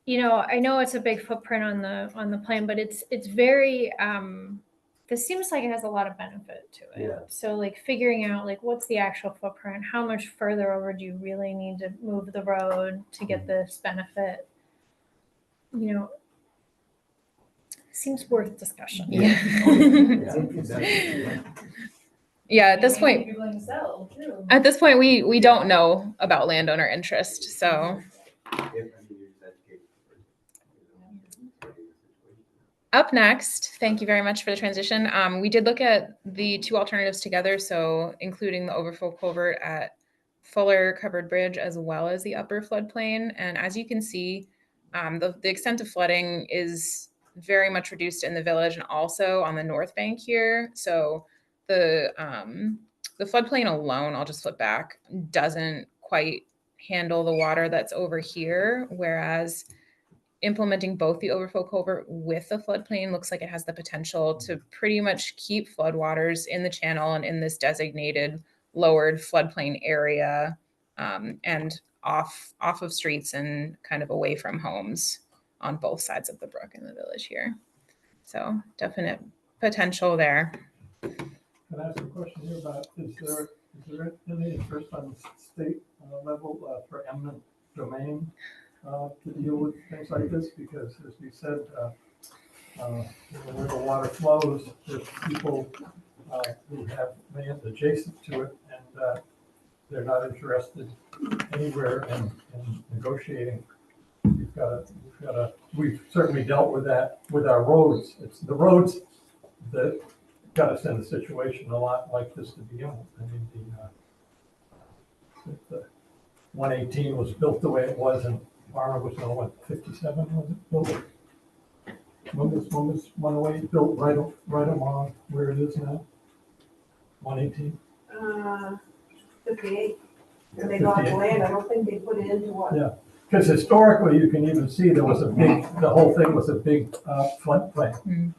you know, I know it's a big footprint on the plan, but it's very this seems like it has a lot of benefit to it. Yeah. So like figuring out like what's the actual footprint, how much further over do you really need to move the road to get this benefit? You know, seems worth discussion. yeah. Yeah, at this point, Maybe willing to sell too. At this point, we don't know about landowner interest, so up next, thank you very much for the transition. We did look at the two alternatives together, so including the overflow culvert at Fuller Covered Bridge as well as the upper floodplain. And as you can see, the extent of flooding is very much reduced in the village and also on the north bank here. So the floodplain alone, I'll just flip back, doesn't quite handle the water that's over here, whereas implementing both the overflow culvert with the floodplain looks like it has the potential to pretty much keep floodwaters in the channel and in this designated lowered floodplain area, and off of streets and kind of away from homes on both sides of the brook in the village here. So definite potential there. Can I ask a question here about, is there any interest on the state level for eminent domain to deal with things like this? Because as we said, where the water flows, there's people who have land adjacent to it, and they're not interested anywhere in negotiating. We've certainly dealt with that with our roads. It's the roads that got us in a situation a lot like this to begin with. I mean, the 118 was built the way it was, and Farmer was, 57 was it built? When was 108 built right along where it is now? 118? 58. And they bought the land, I don't think they put it into what? Yeah, because historically, you can even see there was the whole thing was a big floodplain.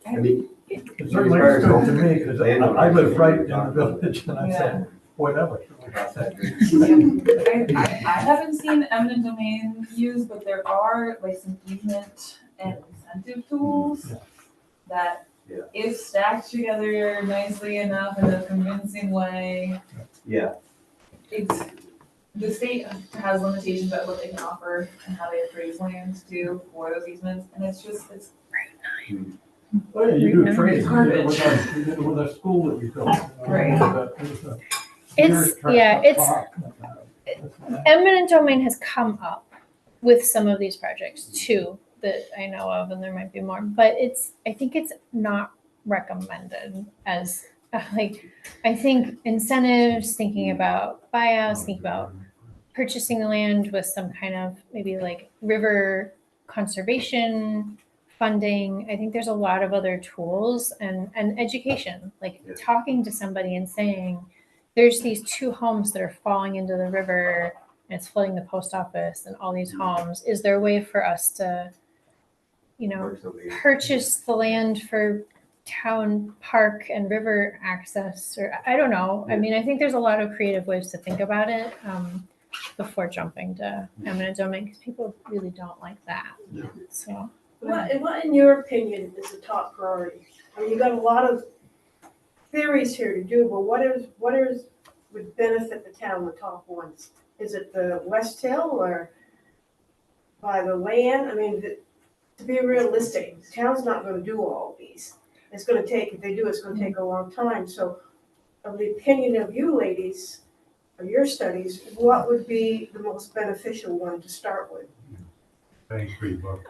I mean, It certainly looks good to me, because I live right in the village, and I said, boy, that looks really good. I haven't seen eminent domain used, but there are like some easement and incentive tools that if stacked together nicely enough in a convincing way, yeah, the state has limitations about what they can offer and how they appraise land too for those easements, and it's Oh, yeah, you do trade. You Garbage. did it with our school that we built. Right. Eminent domain has come up with some of these projects too that I know of, and there might be more, but I think it's not recommended as like, I think incentives, thinking about buyouts, thinking about purchasing the land with some kind of maybe like river conservation funding. I think there's a lot of other tools and education, like talking to somebody and saying, there's these two homes that are falling into the river. and it's flooding the post office and all these homes, is there a way for us to, Or something. purchase the land for town park and river access? Or I don't know. I mean, I think there's a lot of creative ways to think about it before jumping to eminent domain, because people really don't like that. No. So What in your opinion is the top priority? I mean, you got a lot of theories here to do, but would benefit the town, the top ones? Is it the West Hill or by the land? I mean, to be realistic, the town's not gonna do all of these. It's gonna take, if they do, it's gonna take a long time. So of the opinion of you ladies, of your studies, what would be the most beneficial one to start with? Thanks for your book.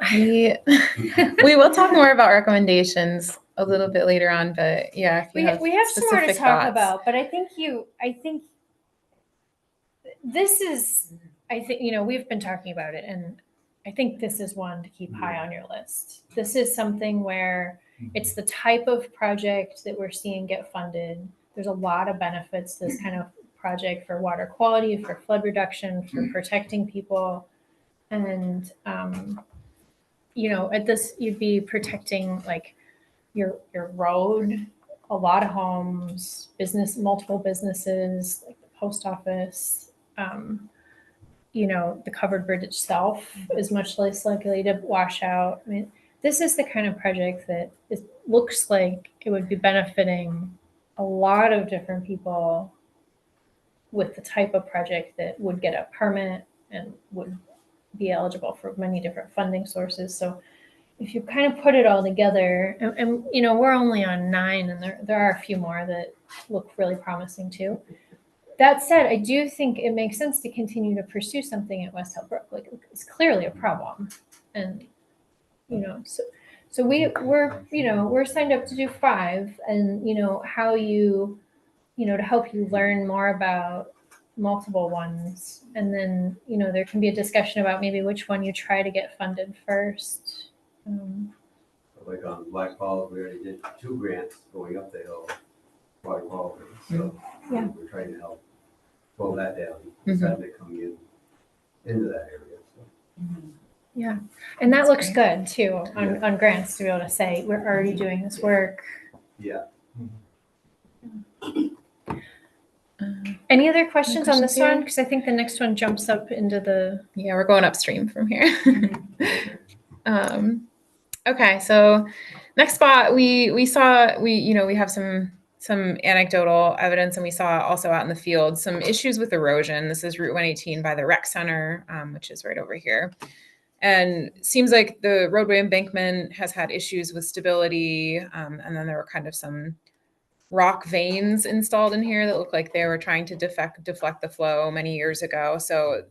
We will talk more about recommendations a little bit later on, but yeah, if you we have some more to specific talk thoughts. about, but I think this is, we've been talking about it, and I think this is one to keep high on your list. This is something where it's the type of project that we're seeing get funded. There's a lot of benefits to this kind of project for water quality, for flood reduction, for protecting people. And, at this, you'd be protecting like your road, a lot of homes, multiple businesses, like the post office. The covered bridge itself is much less likely to wash out. I mean, this is the kind of project that looks like it would be benefiting a lot of different people with the type of project that would get a permit and would be eligible for many different funding sources. So if you kind of put it all together, and we're only on 9, and there are a few more that look really promising too. That said, I do think it makes sense to continue to pursue something at West Hill Brook. Like, it's clearly a problem, and so we're signed up to do 5, and how you to help you learn more about multiple ones, and then there can be a discussion about maybe which one you try to get funded first. Like on Black Falls, we already did 2 grants going up the hill, water quality, so Yeah. we're trying to help slow that down, Mhm. sediment coming into that area, so. Yeah, and that That's looks great. good too on grants to be able to say we're already doing this work. Yeah. Any other questions on questions this here? one? Because I think the next one jumps up into the. Yeah, we're going upstream from here. Okay, so next spot we saw we have some anecdotal evidence, and we saw also out in the field some issues with erosion. This is Route 118 by the rec center, which is right over here. And it seems like the roadway embankment has had issues with stability, and then there were kind of some rock veins installed in here that look like they were trying to deflect the flow many years ago. So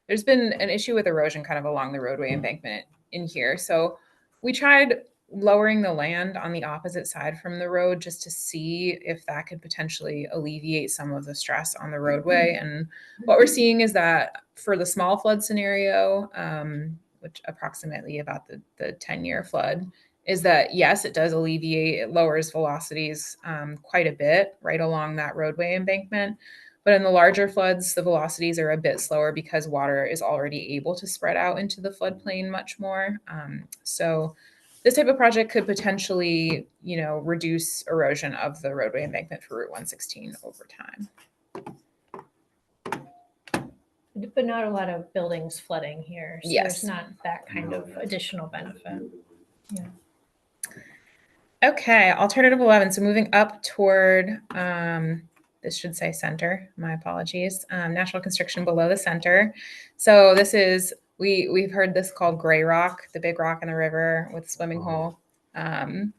there's been an issue with erosion kind of along the roadway embankment in here. So we tried lowering the land on the opposite side from the road just to see if that could potentially alleviate some of the stress on the roadway. And what we're seeing is that for the small flood scenario, which approximately about the 10-year flood, is that yes, it does alleviate, it lowers velocities quite a bit right along that roadway embankment. But in the larger floods, the velocities are a bit slower because water is already able to spread out into the floodplain much more. So this type of project could potentially, reduce erosion of the roadway embankment for Route 116 over time. But not a lot of buildings flooding here, so Yes. there's not that kind of additional benefit. Okay, alternative 11. So moving up toward, this should say center, my apologies, natural constriction below the center. So this is, we've heard this called gray rock, the big rock in the river with a swimming hole. And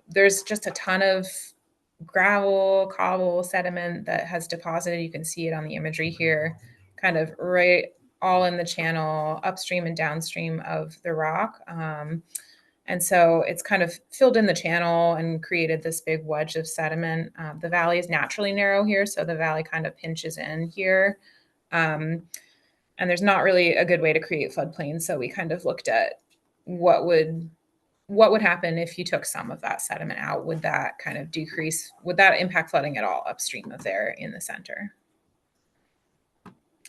there's just a ton of gravel, cobble, sediment that has deposited. You can see it on the imagery here, kind of right all in the channel, upstream and downstream of the rock. And so it's kind of filled in the channel and created this big wedge of sediment. The valley is naturally narrow here, so the valley kind of pinches in here. And there's not really a good way to create floodplains. So we kind of looked at what would happen if you took some of that sediment out. Would that kind of decrease? Would that impact flooding at all upstream of there in the center?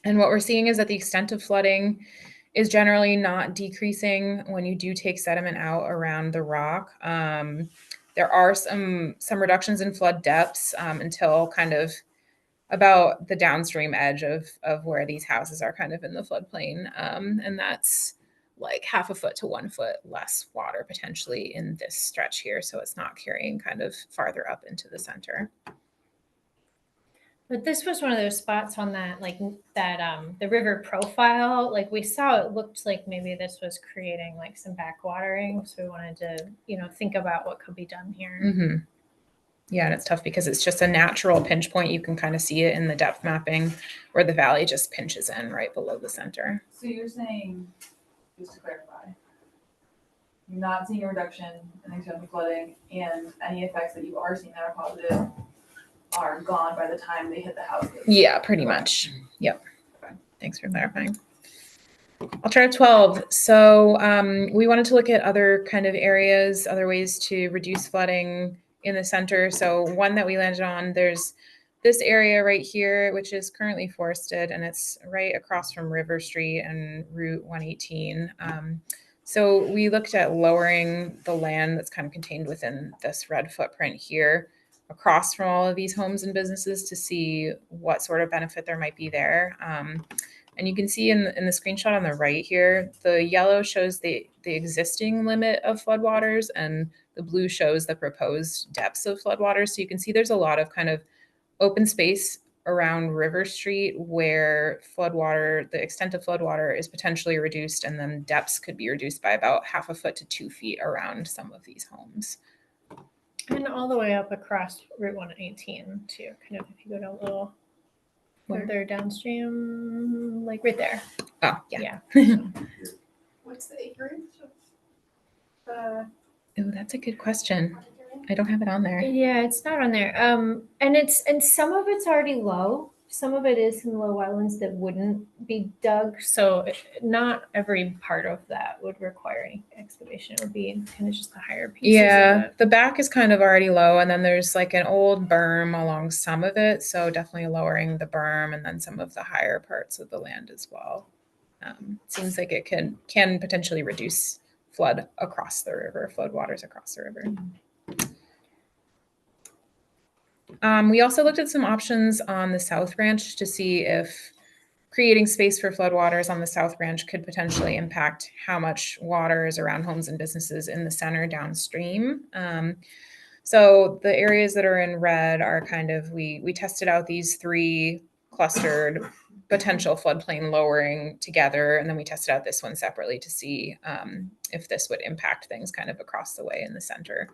And what we're seeing is that the extent of flooding is generally not decreasing when you do take sediment out around the rock. There are some reductions in flood depths until kind of about the downstream edge of where these houses are kind of in the floodplain. And that's like 1/2 foot to 1 foot less water potentially in this stretch here. So it's not carrying kind of farther up into the center. But this was one of those spots on that, like that, the river profile, like we saw, it looked like maybe this was creating like some backwatering. So we wanted to, think about what could be done here. Mm-hmm. Yeah, and it's tough because it's just a natural pinch point. You can kind of see it in the depth mapping where the valley just pinches in right below the center. So you're saying, just to clarify, you're not seeing a reduction in the extent of flooding, and any effects that you are seeing that are positive are gone by the time they hit the houses? Yeah, pretty much. Yep. Thanks for clarifying. Alternative 12. So we wanted to look at other kind of areas, other ways to reduce flooding in the center. So one that we landed on, there's this area right here, which is currently forested, and it's right across from River Street and Route 118. So we looked at lowering the land that's kind of contained within this red footprint here across from all of these homes and businesses to see what sort of benefit there might be there. And you can see in the screenshot on the right here, the yellow shows the existing limit of floodwaters and the blue shows the proposed depths of floodwaters. So you can see there's a lot of kind of open space around River Street where floodwater, the extent of floodwater is potentially reduced, and then depths could be reduced by about 1/2 foot to 2 feet around some of these homes. And all the way up across Route 118 too, kind of if you go down a little further downstream, like right there. Oh, yeah. What's the acreage of Oh, that's a good question. I don't have it on there. Yeah, it's not on there. And some of it's already low. Some of it is in low wetlands that wouldn't be dug. So not every part of that would require any excavation. It would be kind of just the higher pieces. Yeah, the back is kind of already low, and then there's like an old berm along some of it. So definitely lowering the berm and then some of the higher parts of the land as well. Seems like it can potentially reduce flood across the river, flood waters across the river. We also looked at some options on the South Branch to see if creating space for floodwaters on the South Branch could potentially impact how much water is around homes and businesses in the center downstream. So the areas that are in red are kind of, we tested out these 3 clustered potential floodplain lowering together, and then we tested out this one separately to see if this would impact things kind of across the way in the center.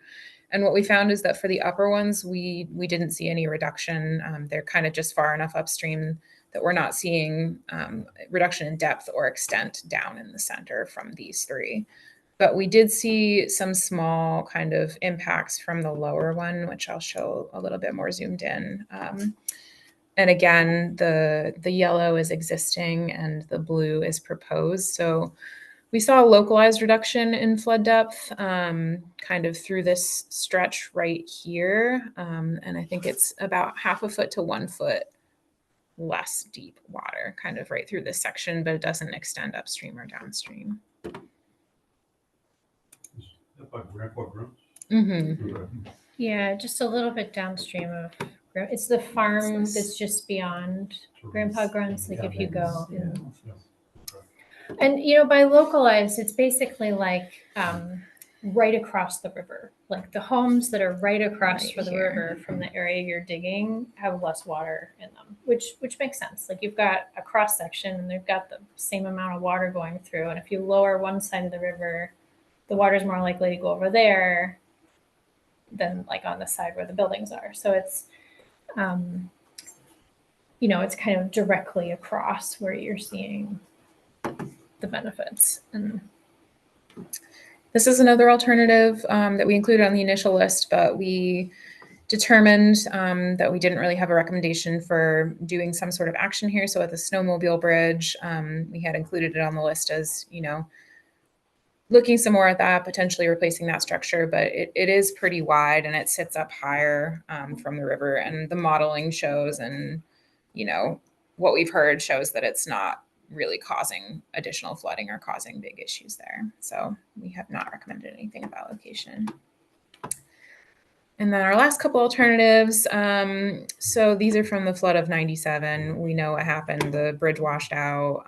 And what we found is that for the upper ones, we didn't see any reduction. They're kind of just far enough upstream that we're not seeing reduction in depth or extent down in the center from these 3. But we did see some small kind of impacts from the lower one, which I'll show a little bit more zoomed in. And again, the yellow is existing and the blue is proposed. So we saw a localized reduction in flood depth kind of through this stretch right here. And I think it's about 1/2 foot to 1 foot less deep water kind of right through this section, but it doesn't extend upstream or downstream. Mm-hmm. Yeah, just a little bit downstream of. It's the farm that's just beyond Grandpa Grunt's. Like if you go, and by localized, it's basically like right across the river. Like the homes that are right across Right from the here. river from the area you're digging have less water in them, which makes sense. Like you've got a cross section and they've got the same amount of water going through, and if you lower one side of the river, the water's more likely to go over there than like on the side where the buildings are. So it's it's kind of directly across where you're seeing the benefits. And this is another alternative that we included on the initial list, but we determined that we didn't really have a recommendation for doing some sort of action here. So at the snowmobile bridge, we had included it on the list as, looking some more at that, potentially replacing that structure, but it is pretty wide and it sits up higher from the river, and the modeling shows, and what we've heard shows that it's not really causing additional flooding or causing big issues there. So we have not recommended anything about location. And then our last couple alternatives. So these are from the flood of 97. We know what happened. The bridge washed out.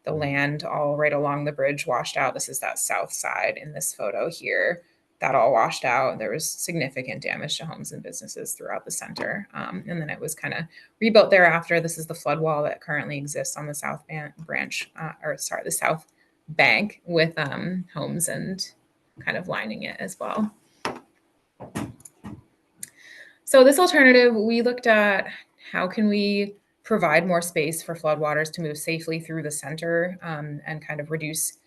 The land all right along the bridge washed out. This is that south side in this photo here. That all washed out. There was significant damage to homes and businesses throughout the center. And then it was kind of rebuilt thereafter. This is the flood wall that currently exists on the south the south bank with homes and kind of lining it as well. So this alternative, we looked at how can we provide more space for floodwaters to move safely through the center and kind of reduce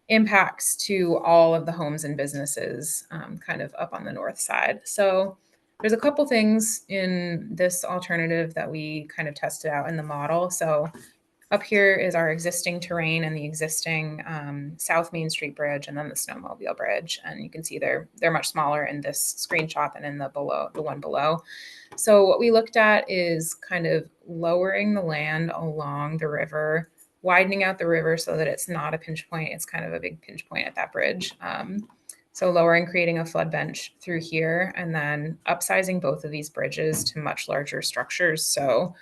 impacts to all of the homes and businesses kind of up on the north side. So there's a couple things in this alternative that we kind of tested out in the model. So up here is our existing terrain and the existing South Main Street Bridge and then the snowmobile bridge. And you can see they're much smaller in this screenshot than in the one below. So what we looked at is kind of lowering the land along the river, widening out the river so that it's not a pinch point. It's kind of a big pinch point at that bridge. So lowering, creating a flood bench through here, and then upsizing both of these bridges to much larger structures. So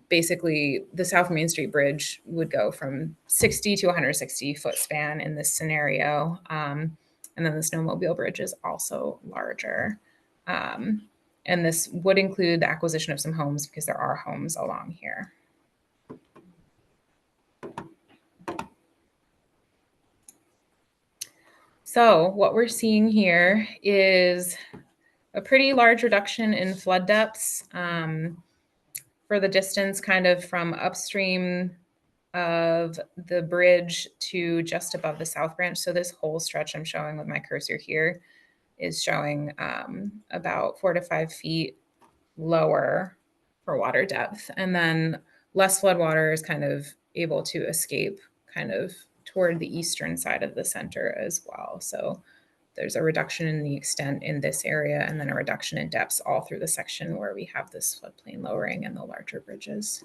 basically the South Main Street Bridge would go from 60 to 160 foot span in this scenario. And then the snowmobile bridge is also larger. And this would include the acquisition of some homes because there are homes along here. So what we're seeing here is a pretty large reduction in flood depths for the distance kind of from upstream of the bridge to just above the south branch. So this whole stretch I'm showing with my cursor here is showing about 4 to 5 feet lower for water depth. And then less flood water is kind of able to escape kind of toward the eastern side of the center as well. So there's a reduction in the extent in this area and then a reduction in depths all through the section where we have this floodplain lowering and the larger bridges.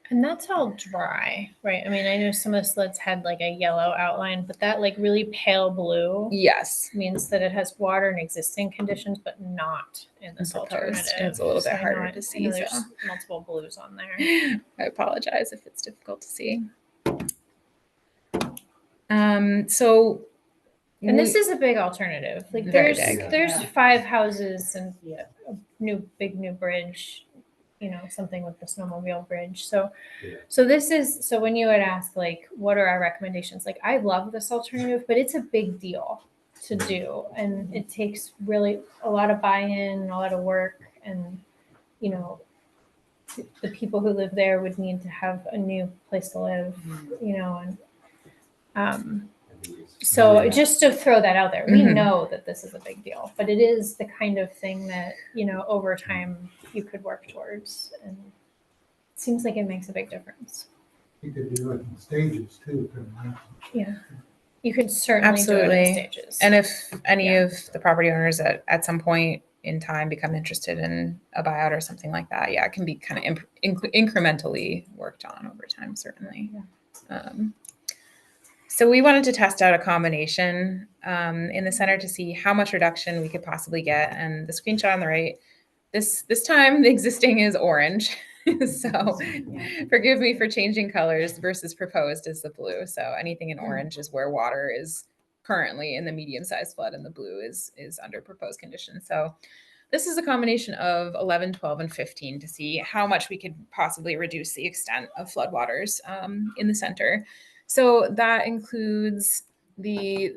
And that's all dry, right? I mean, I know some of the slits had like a yellow outline, but that like really pale blue Yes. means that it has water in existing conditions, but not in this alternative. And it's a little bit So I know harder to see. There's So multiple blues on there. I apologize if it's difficult to see. And this is a big alternative. Like Very there's big. there's 5 houses and a big new bridge, something with the snowmobile bridge. So so when you had asked like what are our recommendations? Like I love this alternative, but it's a big deal to do and it takes really a lot of buy-in, a lot of work, and the people who live there would need to have a new place to live, and so just to throw that out there, we know that this is a big deal, but it is the kind of thing that, over time you could work towards. And it seems like it makes a big difference. You could do it in stages too, couldn't you? Yeah. You could certainly do it in stages. And if any of the property owners at some point in time become interested in a buyout or something like that, it can be kind of incrementally worked on over time, certainly. Yeah. So we wanted to test out a combination in the center to see how much reduction we could possibly get. And the screenshot on the right, this time the existing is orange. So forgive me for changing colors versus proposed is the blue. So anything in orange is where water is currently in the medium-sized flood and the blue is under proposed conditions. So this is a combination of 11, 12, and 15 to see how much we could possibly reduce the extent of floodwaters in the center. So that includes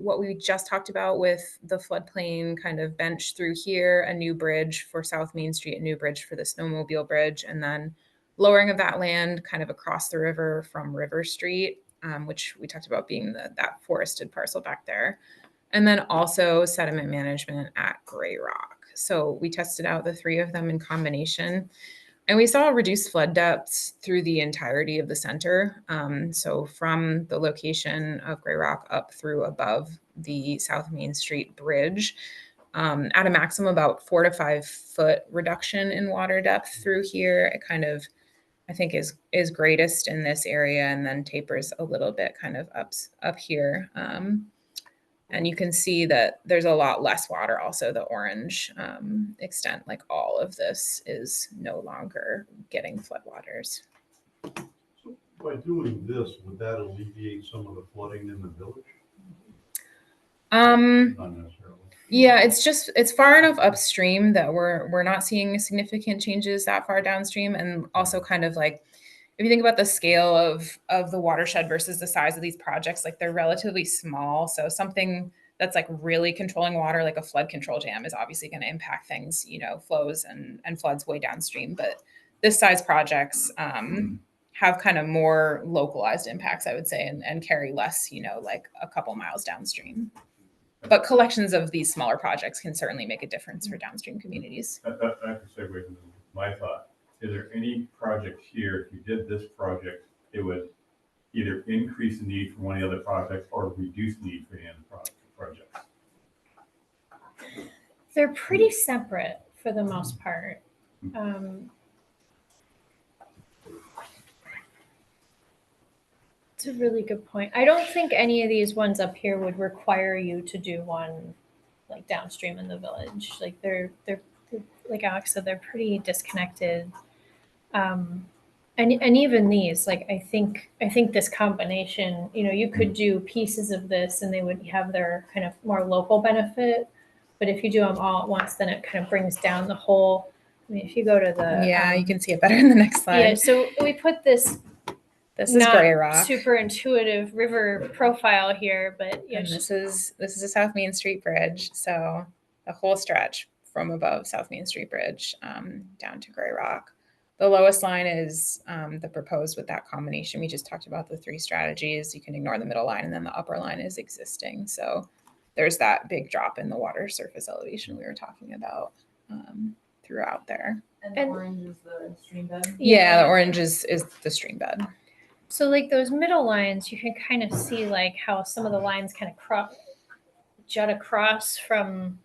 what we just talked about with the floodplain kind of bench through here, a new bridge for South Main Street, a new bridge for the snowmobile bridge, and then lowering of that land kind of across the river from River Street, which we talked about being that forested parcel back there. And then also sediment management at Gray Rock. So we tested out the 3 of them in combination. And we saw reduced flood depths through the entirety of the center. So from the location of Gray Rock up through above the South Main Street Bridge, at a maximum about 4 to 5 foot reduction in water depth through here. It kind of I think is greatest in this area, and then tapers a little bit kind of up here. And you can see that there's a lot less water. Also, the orange extent, like all of this is no longer getting floodwaters. By doing this, would that alleviate some of the flooding in the village? Not necessarily. Yeah, it's far enough upstream that we're not seeing significant changes that far downstream, and also kind of like if you think about the scale of the watershed versus the size of these projects, like they're relatively small. So something that's like really controlling water, like a flood control dam, is obviously going to impact things, flows and floods way downstream. But this size projects have kind of more localized impacts, I would say, and carry less, like a couple miles downstream. But collections of these smaller projects can certainly make a difference for downstream communities. That could segue into my thought. Is there any project here, if you did this project, it would either increase the need for one of the other projects or reduce the need for the other projects? They're pretty separate for the most part. It's a really good point. I don't think any of these ones up here would require you to do one like downstream in the village. Like they're like Alex said, they're pretty disconnected. And even these, like I think this combination, you could do pieces of this and they would have their kind of more local benefit. But if you do them all at once, then it kind of brings down the whole. I mean, if you go to the you can see it better in the next slide. Yeah, so we put this. This is Gray Rock. Super intuitive river profile here, but and this is a South Main Street Bridge. So the whole stretch from above South Main Street Bridge down to Gray Rock. The lowest line is the proposed with that combination. We just talked about the three strategies. You can ignore the middle line, and then the upper line is existing. So there's that big drop in the water surface elevation we were talking about throughout there. And the orange is the stream bed? Yeah, the orange is the stream bed. So like those middle lines, you can kind of see like how some of the lines kind of jut across from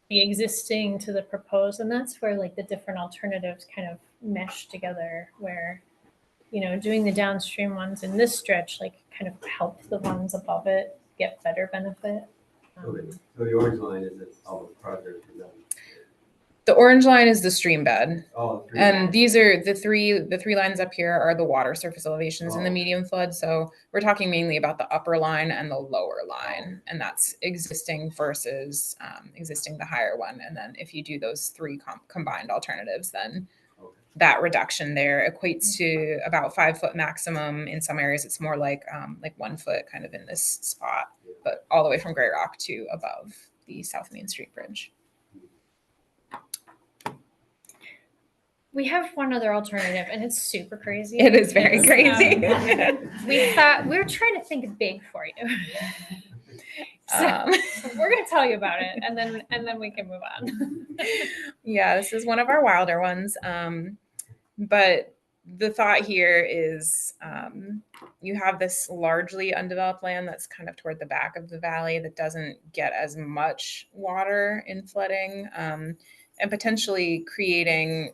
the existing to the proposed. And that's where like the different alternatives kind of mesh together, where, doing the downstream ones in this stretch, like kind of help the ones above it get better benefit. Okay. So the orange line is all the projects are done. The orange line is the stream bed. Oh, and these are the three lines up here are the water surface elevations in the medium flood. So we're talking mainly about the upper line and the lower line, and that's existing versus existing the higher one. And then if you do those three combined alternatives, then that reduction there equates to about 5 foot maximum. In some areas, it's more like 1 foot kind of in this spot, but all the way from Gray Rock to above the South Main Street Bridge. We have one other alternative, and it's super crazy. It is very crazy. We thought we were trying to think big for you. So we're going to tell you about it, and then we can move on. Yeah, this is one of our wilder ones. But the thought here is you have this largely undeveloped land that's kind of toward the back of the valley that doesn't get as much water in flooding, and potentially creating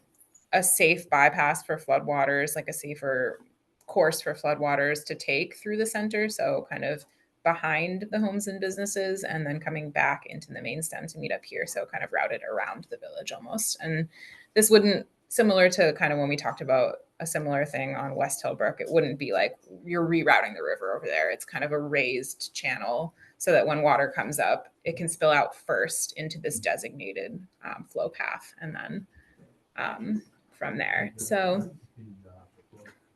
a safe bypass for floodwaters, like a safer course for floodwaters to take through the center. So kind of behind the homes and businesses, and then coming back into the main stem to meet up here. So kind of routed around the village almost. And this wouldn't, similar to kind of when we talked about a similar thing on West Hillbrook, it wouldn't be like you're rerouting the river over there. It's kind of a raised channel so that when water comes up, it can spill out first into this designated flow path, and then from there. So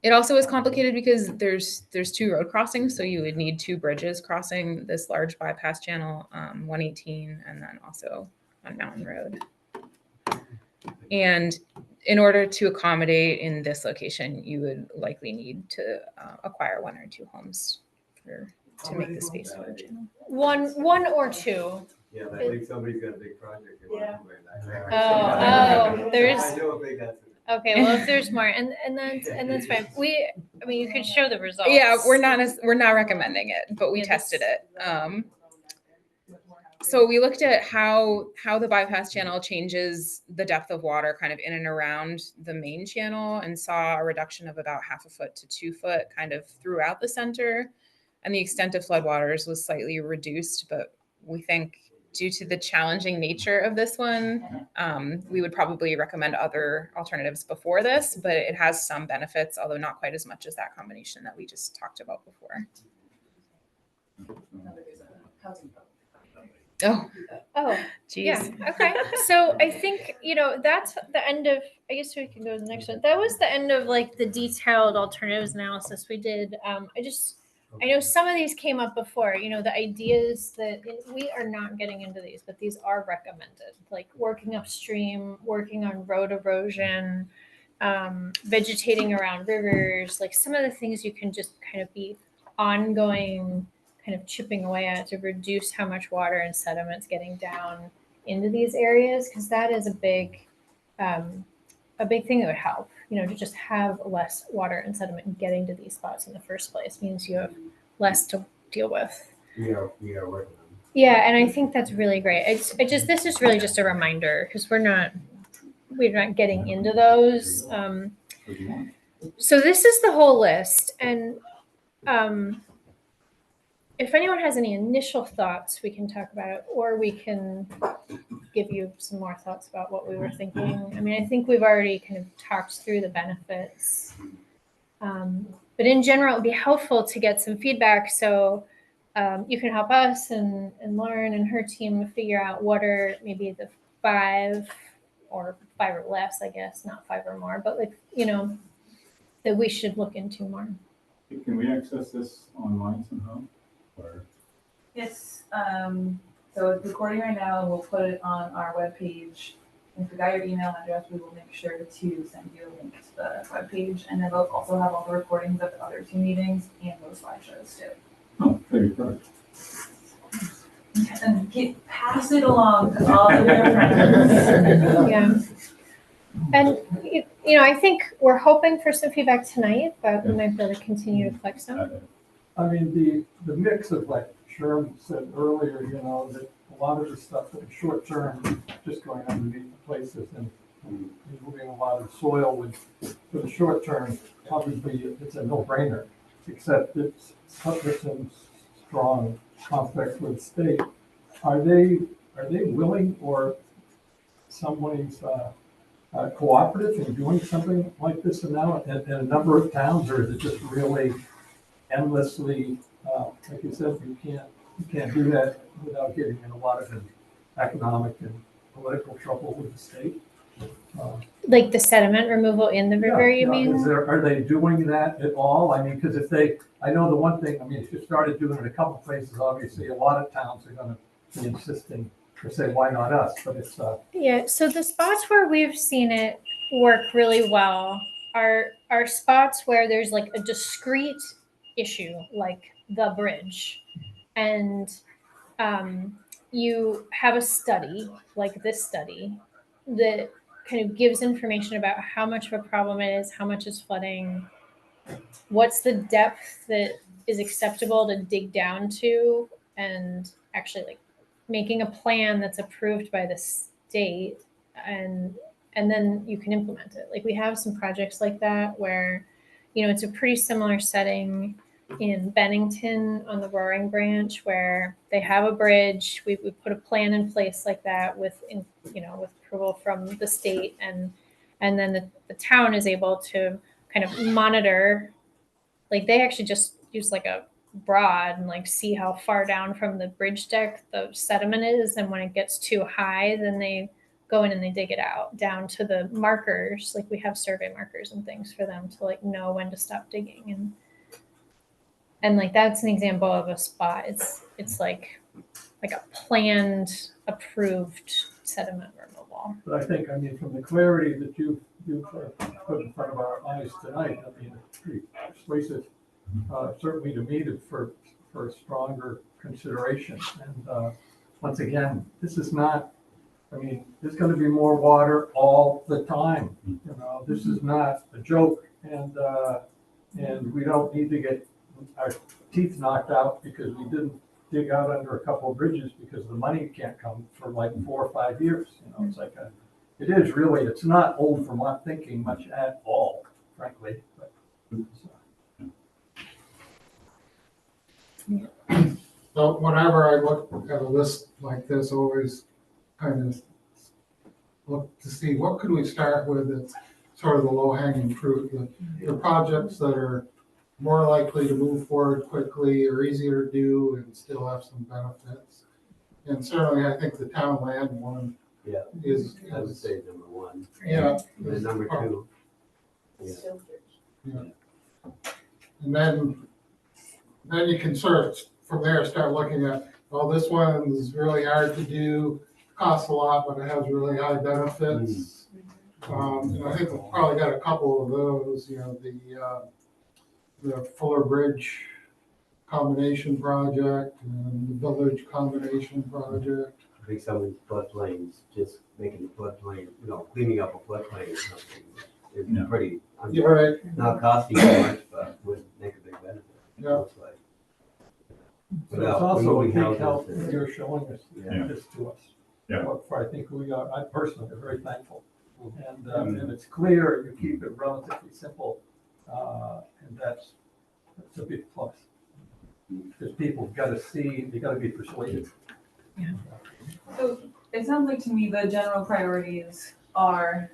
it also is complicated because there's 2 road crossings. So you would need 2 bridges crossing this large bypass channel, 118, and then also on Mountain Road. And in order to accommodate in this location, you would likely need to acquire 1 or 2 homes to make the space for the channel. One or 2. Yeah, but I think somebody's got a big project. There's. I know a big that's. Okay, well, if there's more, and that's fine. I mean, you could show the results. Yeah, we're not recommending it, but we tested it. So we looked at how the bypass channel changes the depth of water kind of in and around the main channel, and saw a reduction of about 1/2 foot to 2 foot kind of throughout the center. And the extent of floodwaters was slightly reduced, but we think due to the challenging nature of this one, we would probably recommend other alternatives before this, but it has some benefits, although not quite as much as that combination that we just talked about before. Oh, Oh, yeah, geez. okay. So I think, that's the end of, I guess we can go to the next one. That was the end of like the detailed alternatives analysis we did. I know some of these came up before, the ideas that we are not getting into these, but these are recommended, like working upstream, working on road erosion, vegetating around rivers, like some of the things you can just kind of be ongoing kind of chipping away at to reduce how much water and sediments getting down into these areas, because that is a big thing that would help. To just have less water and sediment getting to these spots in the first place means you have less to deal with. We are working on Yeah, and I think that's really great. This is really just a reminder, because we're not getting into those. So this is the whole list, and if anyone has any initial thoughts, we can talk about it, or we can give you some more thoughts about what we were thinking. I mean, I think we've already kind of talked through the benefits. But in general, it'd be helpful to get some feedback, so you can help us and Lauren and her team figure out what are maybe the 5 or less, I guess, not 5 or more, but that we should look into more. Can we access this online somehow? Or Yes, so it's recording right now, and we'll put it on our webpage. If we got your email address, we will make sure to send you a link to the webpage, and then we'll also have all the recordings of the other 2 meetings and those slideshows too. oh, very good. And pass it along to all of your friends. Yeah. And, I think we're hoping for some feedback tonight, but we might be able to continue to collect some. I mean, the mix of, like Sherm said earlier, that a lot of the stuff that is short term, just going underneath the places and removing a lot of soil would, for the short term, probably it's a no-brainer, except it's Hutchinson's strong conflict with the state. Are they willing, or somebody's cooperative in doing something like this now in a number of towns, or is it just really endlessly, like you said, you can't do that without getting in a lot of economic and political trouble with the state? Like the sediment removal in the river, you mean? Are they doing that at all? I mean, because I know the one thing, I mean, if you started doing it a couple places, obviously a lot of towns are gonna be insisting or say, why not us? But it's, Yeah, so the spots where we've seen it work really well are spots where there's like a discrete issue, like the bridge, and you have a study like this study that kind of gives information about how much of a problem it is, how much is flooding, what's the depth that is acceptable to dig down to, and actually like making a plan that's approved by the state, and then you can implement it. Like we have some projects like that where, it's a pretty similar setting in Bennington on the Roaring Branch, where they have a bridge. We put a plan in place like that with approval from the state, and then the town is able to kind of monitor. Like they actually just use like a rod and like see how far down from the bridge deck the sediment is, and when it gets too high, then they go in and they dig it out down to the markers. Like we have survey markers and things for them to like know when to stop digging, and like that's an example of a spot. It's like a planned, approved sediment removal. but I think, I mean, from the clarity that you've put in front of our eyes tonight, I mean, it's pretty persuasive, certainly to me, for stronger consideration. And once again, this is not, I mean, there's going to be more water all the time. This is not a joke, and we don't need to get our teeth knocked out because we didn't dig out under a couple of bridges because the money can't come for like 4 or 5 years, it's like it is really, it's not old Vermont thinking much at all, frankly, but. So whenever I look at a list like this, I always kind of look to see what could we start with that's sort of the low hanging fruit, the projects that are more likely to move forward quickly or easier to do and still have some benefits. And certainly I think the town land one Yeah, is, I would say number one. yeah. And then number two. Yeah. And then you can sort of, from there, start looking at, well, this one is really hard to do, costs a lot, but it has really high benefits. And I think we've probably got a couple of those, the Fuller Bridge combination project and the village combination project. I think some of these floodplains, just making the floodplain, cleaning up a floodplain or something is pretty, You're right. not costing too much, but would make a big benefit. Yeah. Looks like. So it's Without also a removing big houses help and- that you're showing us Yeah. this to us. Yeah. For I think I personally are very thankful. And it's clear, you keep it relatively simple, and that's a big plus. Because people gotta see, they gotta be persuaded. So it sounds like to me the general priorities are,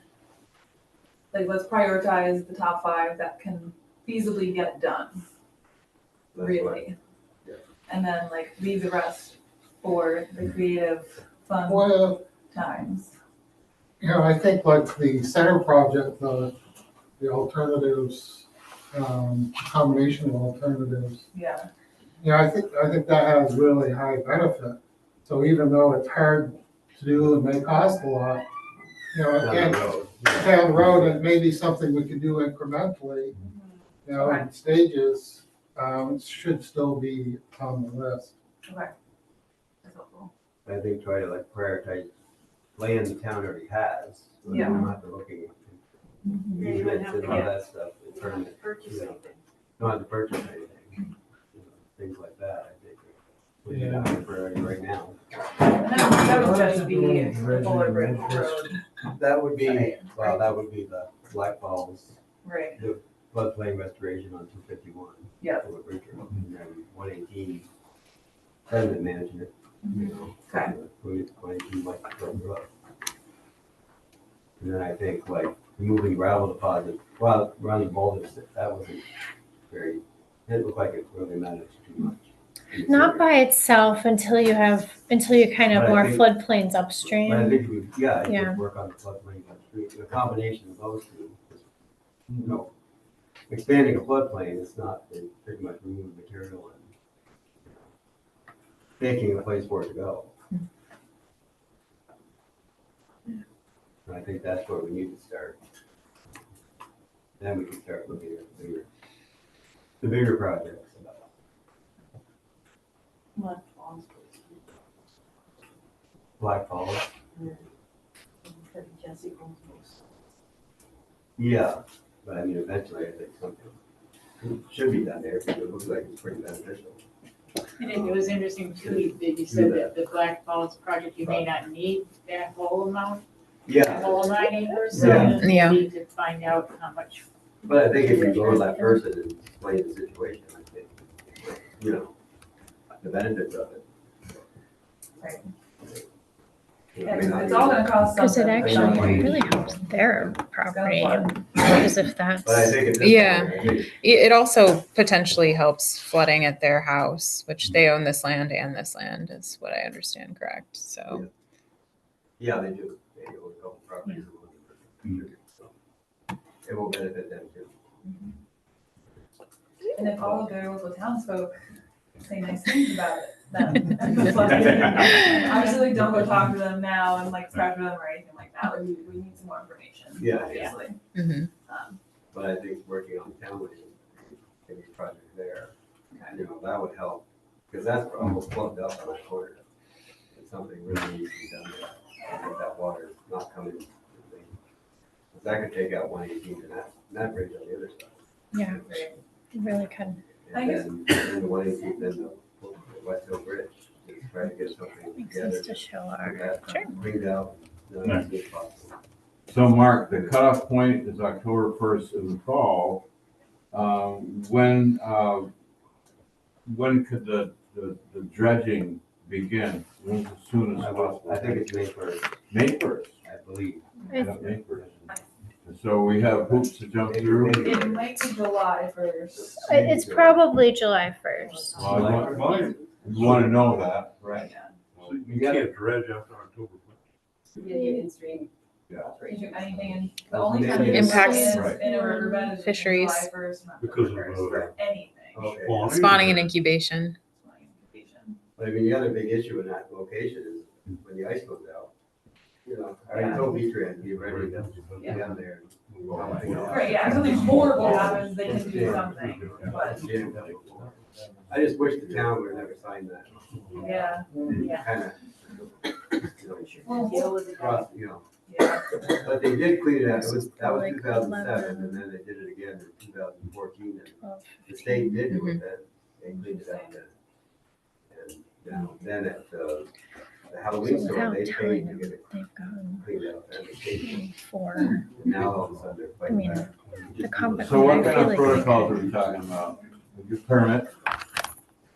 like, let's prioritize the top 5 that can feasibly get done, That's really. Yeah. And then like leave the rest for the creative, fun Well, times. I think like the center project, the alternatives, combination of alternatives. Yeah. I think that has really high benefit. So even though it's hard to do and may cost a lot, it Down can't, the road. down the road, it may be something we could do incrementally, in stages. It should still be on the list. Okay. That's helpful. I think try to prioritize land the town already has. So Yeah. we're not looking at Yeah, you wouldn't have and to all get- that stuff. In terms of, Purchase anything. don't have to purchase anything. Things like that, I think. We need a high priority right now. And that would just be Fuller Bridge Road. That would be, well, that would be the Black Falls Right. floodplain restoration on 251. Yeah. Fuller Bridge Road, and then 118 sediment management. Okay. 118 White Road Road. And then I think removing gravel deposits, well, running boulders, that wasn't very, it looked like it really mattered too much. Not by itself until you kind of But I more think- floodplains But I upstream. think we, Yeah. just work on the floodplain upstream, the combination of those two. Expanding a floodplain is not, it's pretty much removing material and making a place for it to go. And I think that's where we need to start. Then we can start looking at the bigger projects. Black Falls. Jesse owns most. Yeah, but I mean, eventually I think something should be done there because it looks like it's pretty beneficial. And it was interesting too, that you said that the Black Falls project, you may not need that whole amount, that Yeah, whole 9 acres, so Yeah. you Yeah. need to find out how much. but I think if you go to that person and explain the situation, I think, the benefits of it. Right. It Yeah, may not it's be- all gonna cost Because it something. actually really helps their property, as if that's. But I think at this Yeah. point, I think It also potentially helps flooding at their house, which they own this land and this land, is what I understand, correct? So, yeah, they do. They own a couple properties. So it will benefit them too. And if all of their local townsfolk say nice things about it, then obviously don't go talk to them now and pressure them or anything like that. We need some more information. Yeah. Obviously. mhm. But I think working on town land, maybe project there, Okay. that would help. Because that's almost plugged up on that corner. And something really needs to be done there. I think that water is not coming. Because that could take out 118 and that bridge on the other side. Yeah, it really could. And then the 118, then the West Hill Bridge, just try to get something Makes together. sense to show our, Get that sure. cleaned out, and done as good as possible. So Mark, the cutoff point is October 1st in the fall. When could the dredging begin? When's as soon as possible? I think it's May 1st, May 1st. I believe. Yeah, May 1st. So we have hoops to jump through. It might be July 1st. It's probably July 1st. Well, you want to know that, Right. So you can't dredge after October. yeah. You do anything, and the only time Maybe you impacts is Right. in a riverbed is Fisheries. July 1st, not Because of, July 1st, for anything. Okay. Well, Spawning and incubation. But I mean, the other big issue in that location is when the ice goes out. You know, I already told V-Trans, be ready to get down there. Right, yeah, if something horrible happens, they can do something, but, I just wish the town would have never signed that. yeah, Kind of, well, cross, you know, yeah. but they did clean it out, that was Like 2007, and then they did it again in 2014, and the state did do it then, they cleaned it out then. And, you know, then at the Halloween store, Without they telling paid to them, get it they've gotten cleaned out, and they paid. for And now all of a sudden they're I fighting mean, back. the combat. So what I kind feel of like protocols are we talking about? Your permit,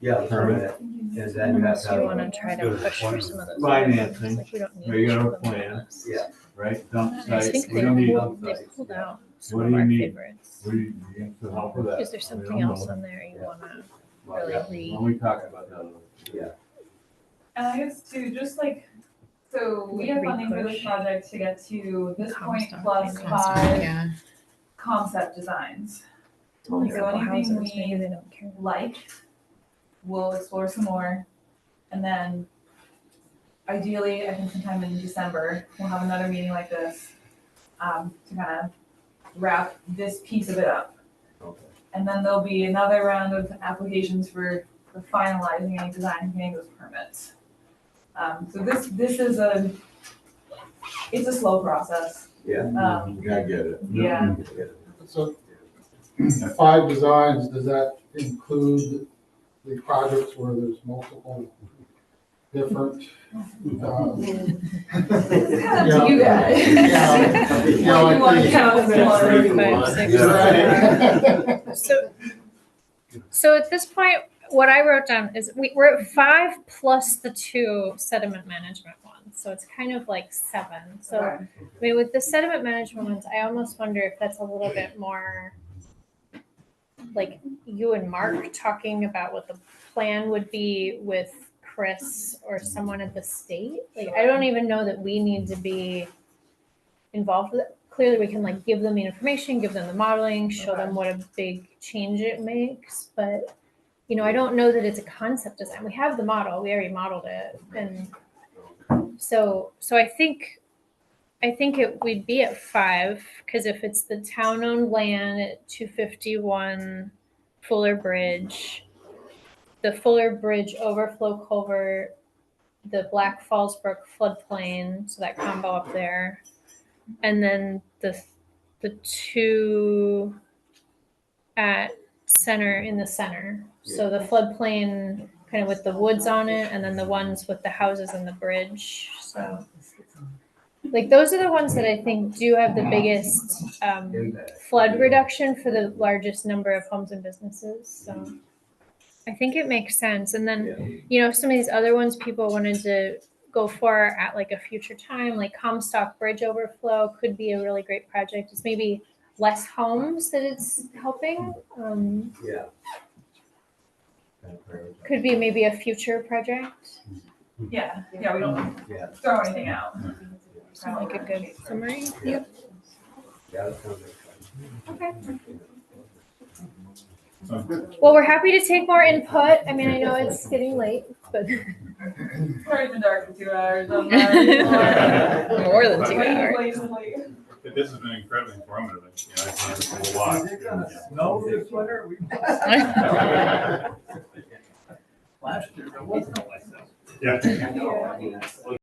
Yeah, the permit, and then you have Unless to you have. wanna try to push for some of those. Financing. Like, we don't need. Are you gonna each have a of them on plan? this. Yeah. right? Dump I site. think We don't need they dump sites. pulled out some What of do you our need? favorites. What do you need to help with that? Is there something else on there you wanna really read? When we talk about that. Yeah. And I guess too, just like, so we have funding for this project to get to this point Comstock, plus maybe. 5 Yeah. concept designs. It's only a So couple anything houses, maybe they don't care. Like, we'll explore some more, and then ideally, I think sometime in December, we'll have another meeting like this, to kind of wrap this piece of it up. Okay. And then there'll be another round of applications for finalizing any design and getting those permits. So this is it's a slow process. Yeah. I get it. Yeah. So 5 designs, does that include the projects where there's multiple different? It's kind of up to you guys. Yeah. What you want to count as one. So at this point, what I wrote down is we're at 5 plus the 2 sediment management ones. So it's kind of like 7. So Okay. I mean, with the sediment management ones, I almost wonder if that's a little bit more like you and Mark talking about what the plan would be with Chris or someone at the state. Like, I don't even know that we need to be involved with it. Clearly, we can like give them the information, give them the modeling, show them what a big change it makes. But, you know, I don't know that it's a concept design. We have the model, we already modeled it. And so I think we'd be at 5, because if it's the town-owned land at 251 Fuller Bridge, the Fuller Bridge overflow culvert, the Black Falls Brook floodplain, so that combo up there, and then the 2 at center in the center. So the floodplain kind of with the woods on it, and then the ones with the houses and the bridge. So like those are the ones that I think do have the biggest flood reduction for the largest number of homes and businesses. So I think it makes sense. And then, you know, some of these other ones people wanted to go for at like a future time, like Comstock Bridge overflow could be a really great project. It's maybe less homes that it's helping. Yeah. Could be maybe a future project. Yeah, we don't throw anything out. Sound like a good summary? Yeah. Yeah, that sounds like Okay. Well, we're happy to take more input. I mean, I know it's getting late, but Sorry, it's been dark for 2 hours. More than 2 hours. This has been incredibly informative. You know, I've learned a lot. Snow this winter? Last year, there was no like that. Yeah. that.